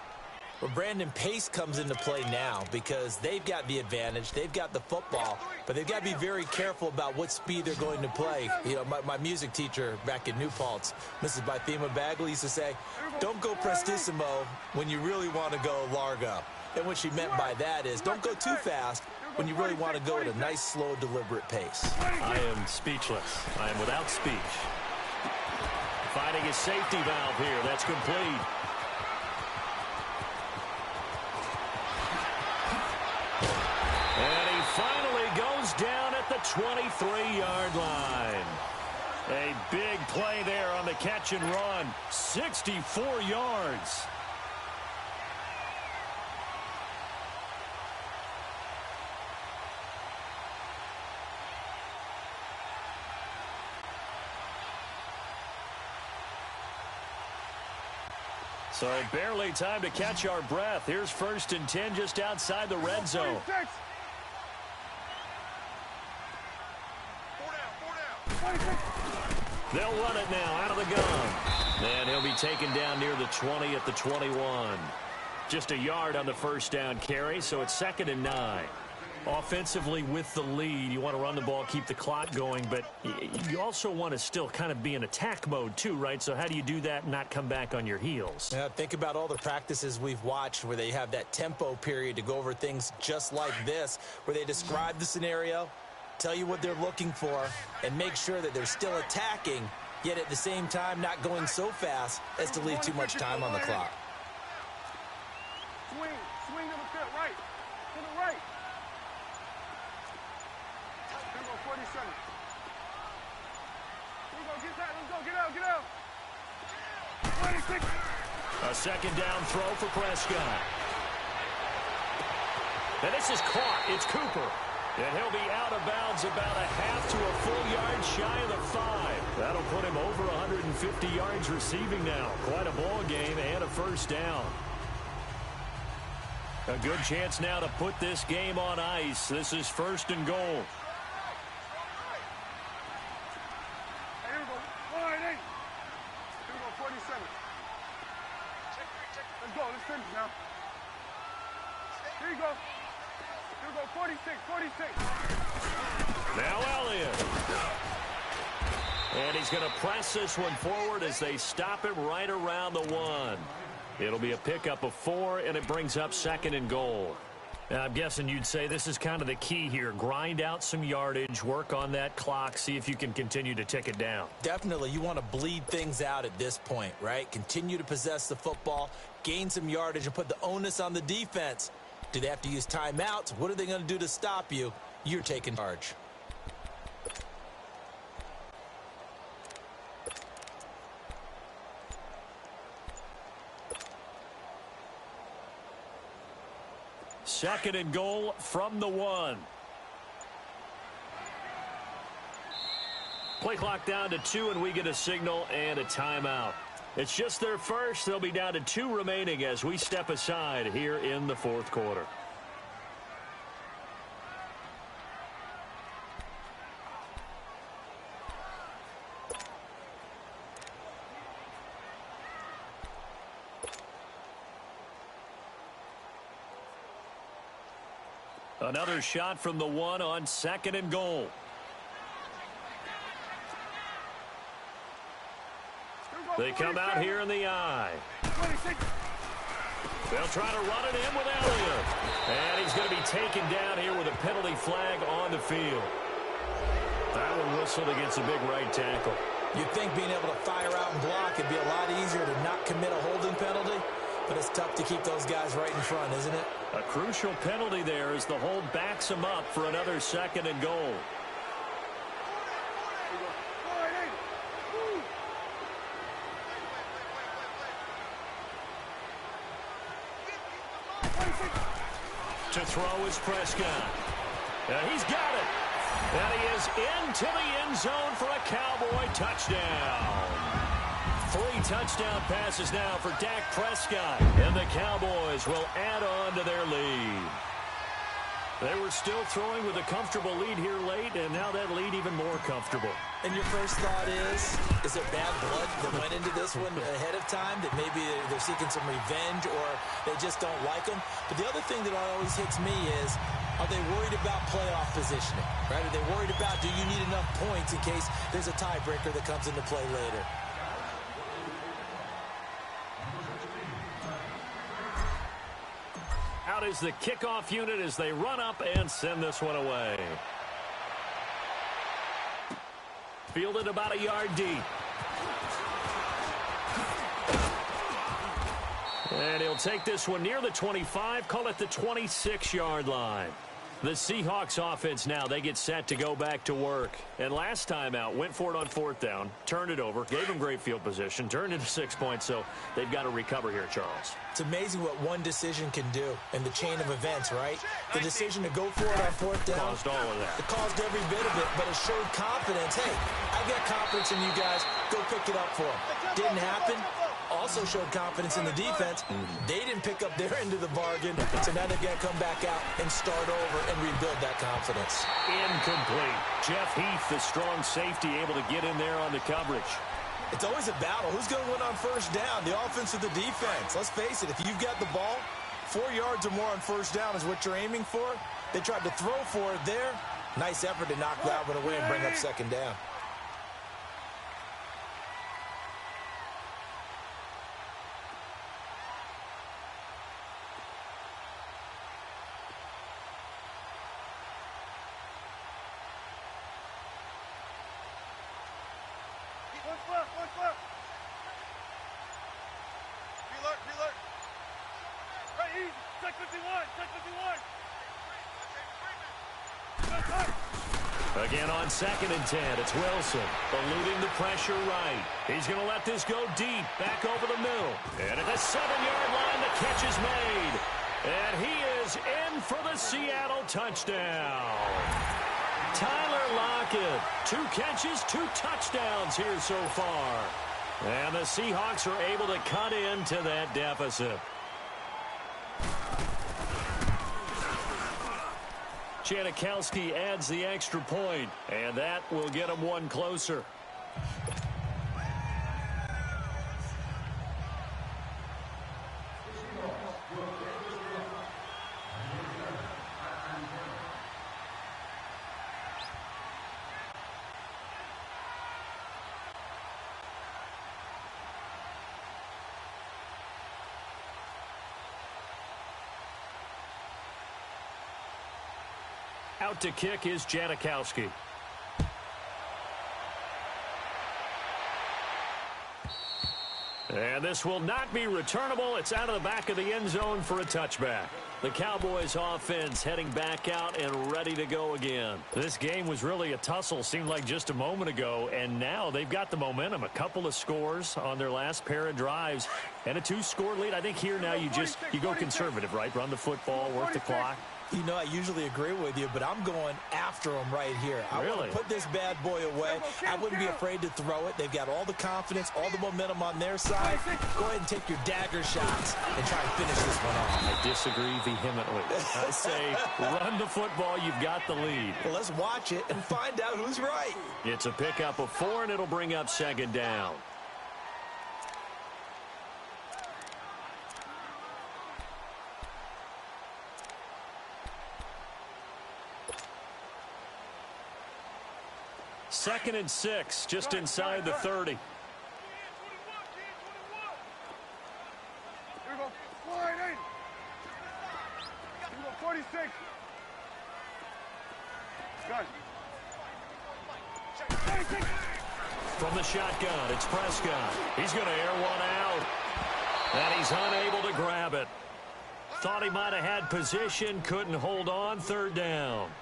Well, Brandon, pace comes into play now because they've got the advantage. They've got the football, but they've got to be very careful about what speed they're going to play. You know, my music teacher back in New Paltz, Mrs. Bythema Bagley, used to say, don't go prestissimo when you really want to go largo. And what she meant by that is don't go too fast when you really want to go at a nice, slow, deliberate pace. I am speechless. I am without speech. Finding his safety valve here. That's complete. And he finally goes down at the 23-yard line. A big play there on the catch and run. 64 yards. So barely time to catch our breath. Here's 1st and 10 just outside the red zone. They'll run it now out of the gun. And he'll be taken down near the 20 at the 21. Just a yard on the first down carry, so it's 2nd and 9. Offensively with the lead, you want to run the ball, keep the clock going, but you also want to still kind of be in attack mode too, right? So how do you do that and not come back on your heels? Yeah, think about all the practices we've watched where they have that tempo period to go over things just like this, where they describe the scenario, tell you what they're looking for, and make sure that they're still attacking, yet at the same time not going so fast as to leave too much time on the clock. Swing to the pit, right. To the right. 47. Here we go, get that, let's go, get out. 26. A 2nd down throw for Prescott. And this is caught. It's Cooper. And he'll be out of bounds about a half to a full yard shy of the 5. That'll put him over 150 yards receiving now. Quite a ball game and a 1st down. A good chance now to put this game on ice. This is 1st and goal. Let's go, let's finish now. Here you go. 46. Now Elliott. And he's going to press this one forward as they stop him right around the 1. It'll be a pickup of 4, and it brings up 2nd and goal. Now, I'm guessing you'd say this is kind of the key here. Grind out some yardage, work on that clock, see if you can continue to tick it down. Definitely. You want to bleed things out at this point, right? Continue to possess the football, gain some yardage, and put the onus on the defense. Do they have to use timeouts? What are they going to do to stop you? You're taking charge. Second and goal from the 1. Play clock down to 2, and we get a signal and a timeout. It's just their first. They'll be down to 2 remaining as we step aside here in the 4th quarter. Another shot from the 1 on 2nd and goal. They come out here in the eye. They'll try to run it in with Elliott. And he's going to be taken down here with a penalty flag on the field. That one whistled against a big right tackle. You'd think being able to fire out and block would be a lot easier to not commit a holding penalty, but it's tough to keep those guys right in front, isn't it? A crucial penalty there as the hold backs him up for another 2nd and goal. To throw is Prescott. He's got it. And he is into the end zone for a Cowboy touchdown. 3 touchdown passes now for Dak Prescott. And the Cowboys will add on to their lead. They were still throwing with a comfortable lead here late, and now that lead even more comfortable. And your first thought is there bad blood that went into this one ahead of time, that maybe they're seeking some revenge or they just don't like them? But the other thing that always hits me is, are they worried about playoff positioning? Right? Are they worried about, do you need enough points in case there's a tiebreaker that comes into play later? Out is the kickoff unit as they run up and send this one away. Fielded about a yard deep. And he'll take this one near the 25, call it the 26-yard line. The Seahawks offense now, they get set to go back to work. And last time out, went for it on 4th down, turned it over, gave them great field position, turned into 6 points, so they've got to recover here, Charles. It's amazing what one decision can do in the chain of events, right? The decision to go for it on 4th down. Caused all of that. It caused every bit of it, but it showed confidence. Hey, I got confidence in you guys. Go pick it up for them. Didn't happen. Also showed confidence in the defense. They didn't pick up their end of the bargain, so now they've got to come back out and start over and rebuild that confidence. Incomplete. Jeff Heath, the strong safety, able to get in there on the coverage. It's always a battle. Who's going to win on 1st down, the offense or the defense? Let's face it, if you've got the ball, 4 yards or more on 1st down is what you're aiming for. They tried to throw for it there. Nice effort to knock that one away and bring up 2nd down. Again on 2nd and 10, it's Wilson, eluding the pressure right. He's going to let this go deep, back over the middle. And at the 7-yard line, the catch is made. And he is in for the Seattle touchdown. Tyler Lockett, 2 catches, 2 touchdowns here so far. And the Seahawks are able to cut into that deficit. Janikowski adds the extra point, and that will get him one closer. Out to kick is Janikowski. And this will not be returnable. It's out of the back of the end zone for a touchback. The Cowboys offense heading back out and ready to go again. This game was really a tussle, seemed like just a moment ago, and now they've got the momentum. A couple of scores on their last pair of drives and a 2-score lead. I think here now you go conservative, right? Run the football, work the clock. You know, I usually agree with you, but I'm going after them right here. I want to put this bad boy away. I wouldn't be afraid to throw it. They've got all the confidence, all the momentum on their side. Go ahead and take your dagger shots and try and finish this one off. I disagree vehemently. I say run the football. You've got the lead. Well, let's watch it and find out who's right. It's a pickup of 4, and it'll bring up 2nd down. Second and 6, just inside the 30. Here we go. Wide 80. Here we go. 46. Gun. From the shotgun, it's Prescott. He's going to air one out. And he's unable to grab it. Thought he might have had position, couldn't hold on. 3rd down.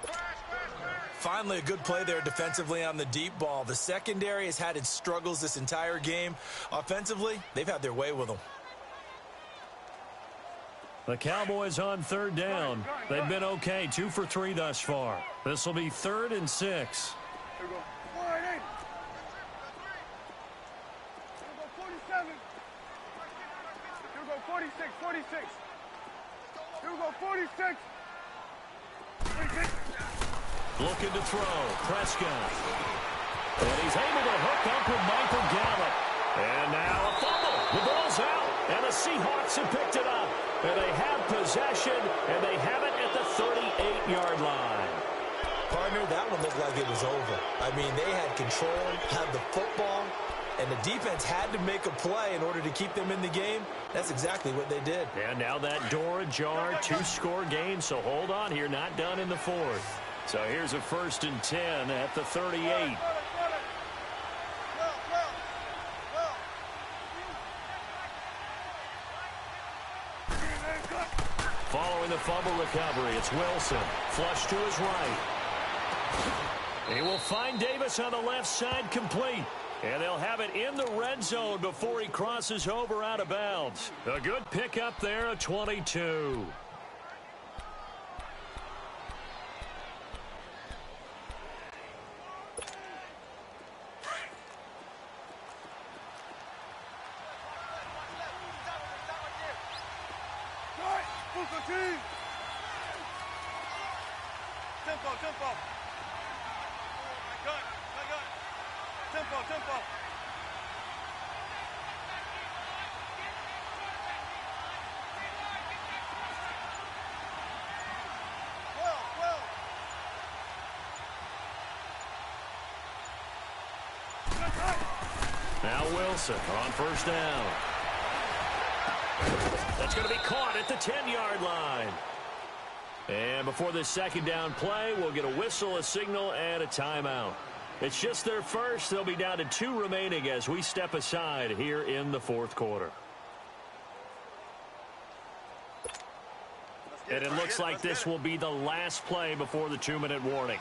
Finally, a good play there defensively on the deep ball. The secondary has had its struggles this entire game. Offensively, they've had their way with them. The Cowboys on 3rd down. They've been okay, 2 for 3 thus far. This will be 3rd and 6. Here we go. Wide 80. Here we go. 46. 46, 46. Here we go, 46. 46. Looking to throw. Prescott. And he's able to hook up with Michael Gallup. And now a fumble. The ball's out. And the Seahawks have picked it up. And they have possession. And they have it at the 38-yard line. Partner, that one looked like it was over. I mean, they had control, had the football, and the defense had to make a play in order to keep them in the game. That's exactly what they did. And now that door ajar, 2-score game. So hold on here, not done in the fourth. So here's a 1st and 10 at the 38. Following the fumble recovery, it's Wilson. Flush to his right. He will find Davis on the left side, complete. And they'll have it in the red zone before he crosses over out of bounds. A good pickup there, a 22. Tempo. Tempo. Now Wilson on 1st down. That's going to be caught at the 10-yard line. And before this 2nd down play, we'll get a whistle, a signal, and a timeout. It's just their first. They'll be down to 2 remaining as we step aside here in the 4th quarter. And it looks like this will be the last play before the 2-minute warning.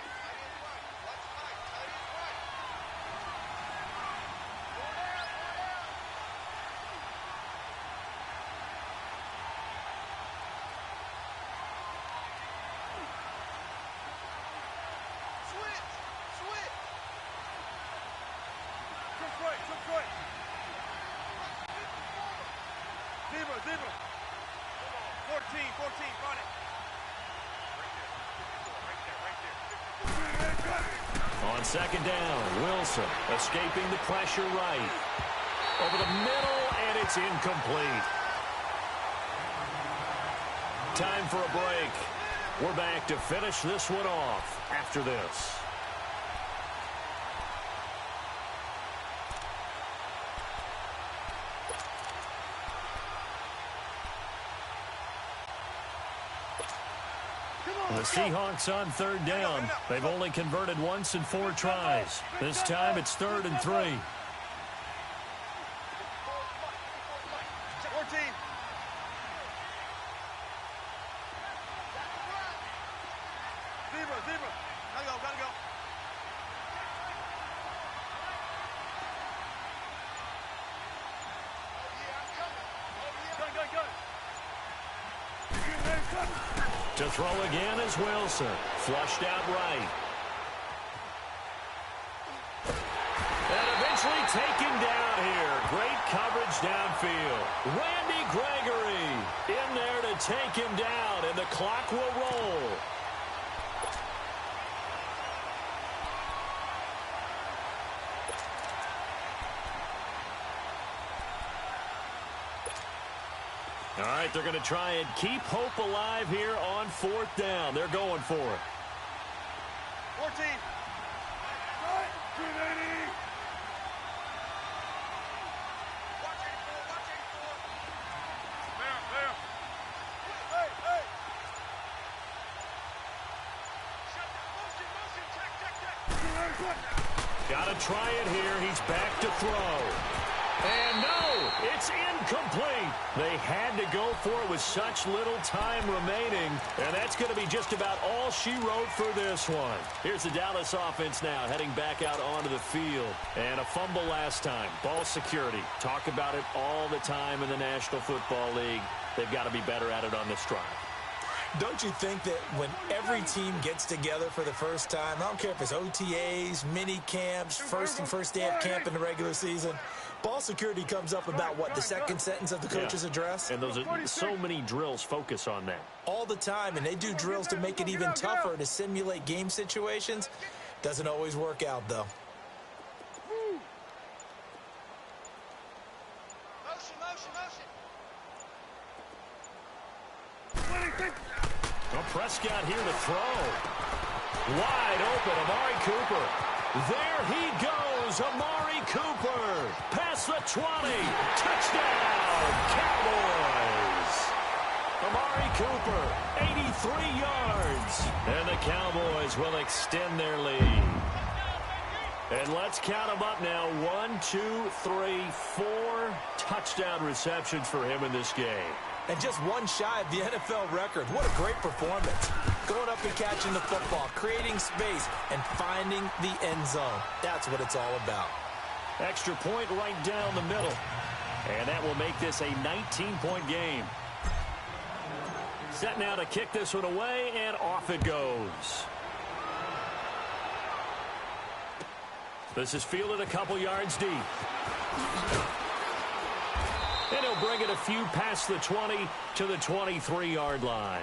Zebra. 14, run it. On 2nd down, Wilson escaping the pressure right. Over the middle, and it's incomplete. Time for a break. We're back to finish this one off after this. The Seahawks on 3rd down. They've only converted once in 4 tries. This time it's 3rd and 3. 14. Zebra. Gotta go. Go. To throw again is Wilson. Flushed out right. And eventually taken down here. Great coverage downfield. Randy Gregory in there to take him down, and the clock will roll. All right, they're going to try and keep hope alive here on 4th down. They're going for it. 14. Got to try it here. He's back to throw. And no, it's incomplete. They had to go for it with such little time remaining, and that's going to be just about all she wrote for this one. Here's the Dallas offense now heading back out onto the field. And a fumble last time. Ball security. Talk about it all the time in the National Football League. They've got to be better at it on this drive. Don't you think that when every team gets together for the first time, I don't care if it's OTAs, mini camps, first day of camp in the regular season, ball security comes up about what, the second sentence of the coach's address? And those are so many drills focus on that. All the time, and they do drills to make it even tougher to simulate game situations. Doesn't always work out, though. Well, Prescott here to throw. Wide open, Amari Cooper. There he goes, Amari Cooper. Past the 20. Touchdown, Cowboys. Amari Cooper, 83 yards. And the Cowboys will extend their lead. And let's count them up now. 1, 2, 3, 4 touchdown receptions for him in this game. And just one shy of the NFL record. What a great performance. Going up and catching the football, creating space, and finding the end zone. That's what it's all about. Extra point right down the middle. And that will make this a 19-point game. Set now to kick this one away, and off it goes. This is fielded a couple yards deep. And he'll bring it a few past the 20 to the 23-yard line.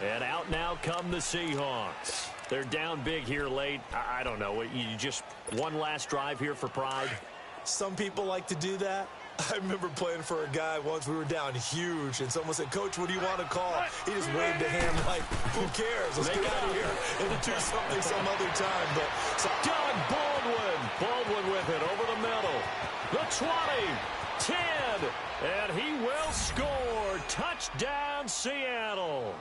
And out now come the Seahawks. They're down big here late. I don't know. You just one last drive here for pride? Some people like to do that. I remember playing for a guy once. We were down huge, and someone said, "Coach, what do you want to call?" He just waved a hand like, "Who cares? Let's get out of here and do something some other time." But Doug Baldwin with it over the middle. The 20, 10, and he will score. Touchdown, Seattle.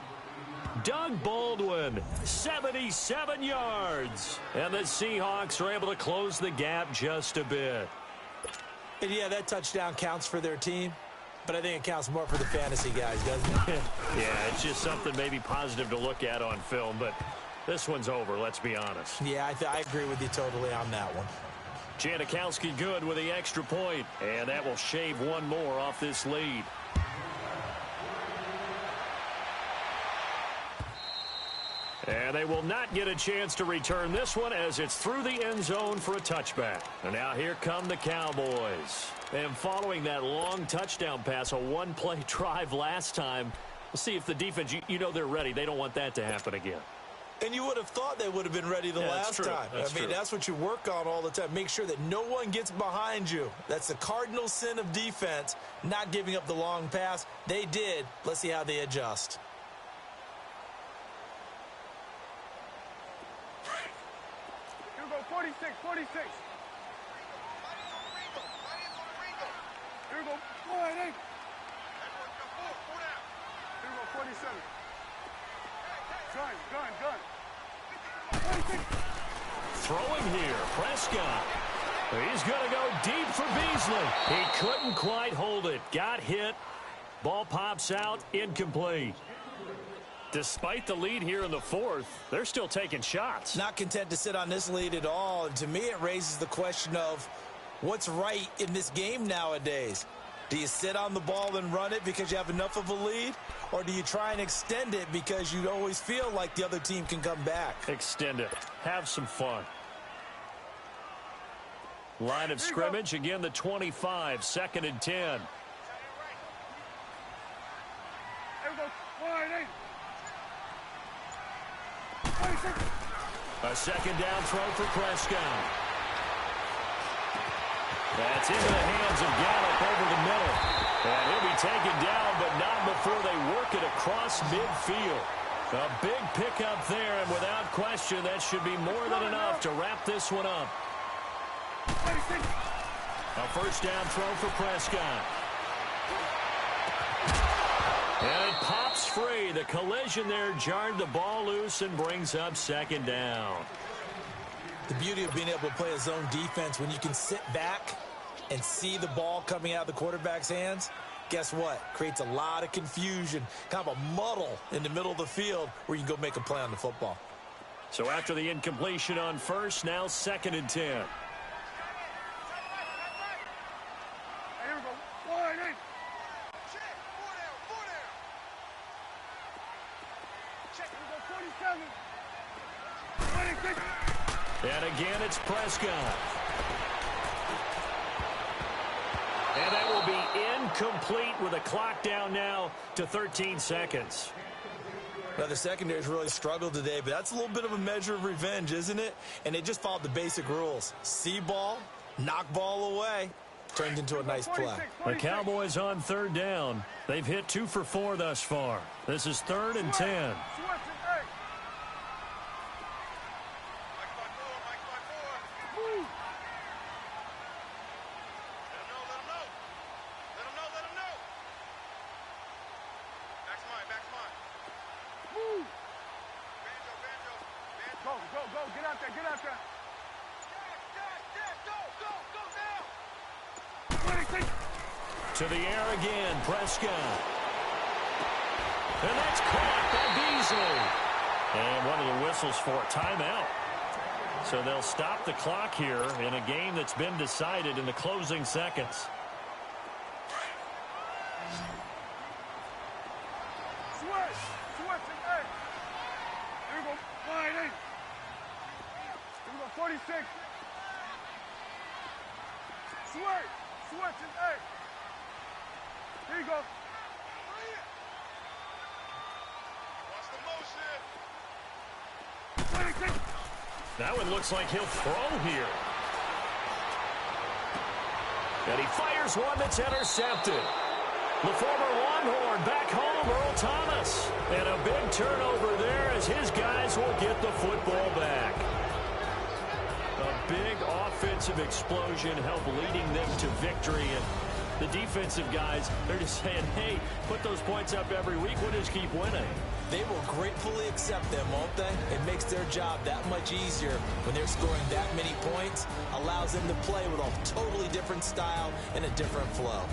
Doug Baldwin, 77 yards. And the Seahawks are able to close the gap just a bit. And yeah, that touchdown counts for their team, but I think it counts more for the fantasy guys, doesn't it? Yeah, it's just something maybe positive to look at on film, but this one's over, let's be honest. Yeah, I agree with you totally on that one. Janikowski good with the extra point, and that will shave one more off this lead. And they will not get a chance to return this one as it's through the end zone for a touchback. And now here come the Cowboys. And following that long touchdown pass, a one-play drive last time, we'll see if the defense, you know they're ready. They don't want that to happen again. And you would have thought they would have been ready the last time. That's what you work on all the time. Make sure that no one gets behind you. That's the cardinal sin of defense, not giving up the long pass. They did. Let's see how they adjust. Here we go, 46, 46. Here we go, 48. Here we go, 47. Gun. 46. Throwing here, Prescott. He's going to go deep for Beasley. He couldn't quite hold it. Got hit. Ball pops out, incomplete. Despite the lead here in the fourth, they're still taking shots. Not content to sit on this lead at all. And to me, it raises the question of what's right in this game nowadays. Do you sit on the ball and run it because you have enough of a lead? Or do you try and extend it because you always feel like the other team can come back? Extend it. Have some fun. Line of scrimmage, again the 25, 2nd and 10. Here we go, 48. 46. A second down throw for Prescott. That's into the hands of Gallup over the middle. And he'll be taken down, but not before they work it across midfield. A big pickup there, and without question, that should be more than enough to wrap this one up. 46. A first down throw for Prescott. And it pops free. The collision there jarred the ball loose and brings up second down. The beauty of being able to play a zone defense when you can sit back and see the ball coming out of the quarterback's hands, guess what? Creates a lot of confusion, kind of a muddle in the middle of the field where you can go make a play on the football. So after the incompletion on first, now 2nd and 10. Here we go, 48. And again, it's Prescott. And that will be incomplete with a clock down now to 13 seconds. Now, the secondary's really struggled today, but that's a little bit of a measure of revenge, isn't it? And they just followed the basic rules. See ball, knock ball away. Turned into a nice play. The Cowboys on third down. They've hit 2 for 4 thus far. This is 3rd and 10. To the air again, Prescott. And that's caught by Beasley. And one of the whistles for a timeout. So they'll stop the clock here in a game that's been decided in the closing seconds. Switch, hey. Here we go, 9-8. Here we go, 46. Switch, hey. Here you go. Watch the motion. That one looks like he'll throw here. And he fires one that's intercepted. The former Longhorn back home, Earl Thomas. And a big turnover there as his guys will get the football back. A big offensive explosion helped leading them to victory. And the defensive guys, they're just saying, hey, put those points up every week. We'll just keep winning. They will gratefully accept them, won't they? It makes their job that much easier when they're scoring that many points. Allows them to play with a totally different style and a different flow.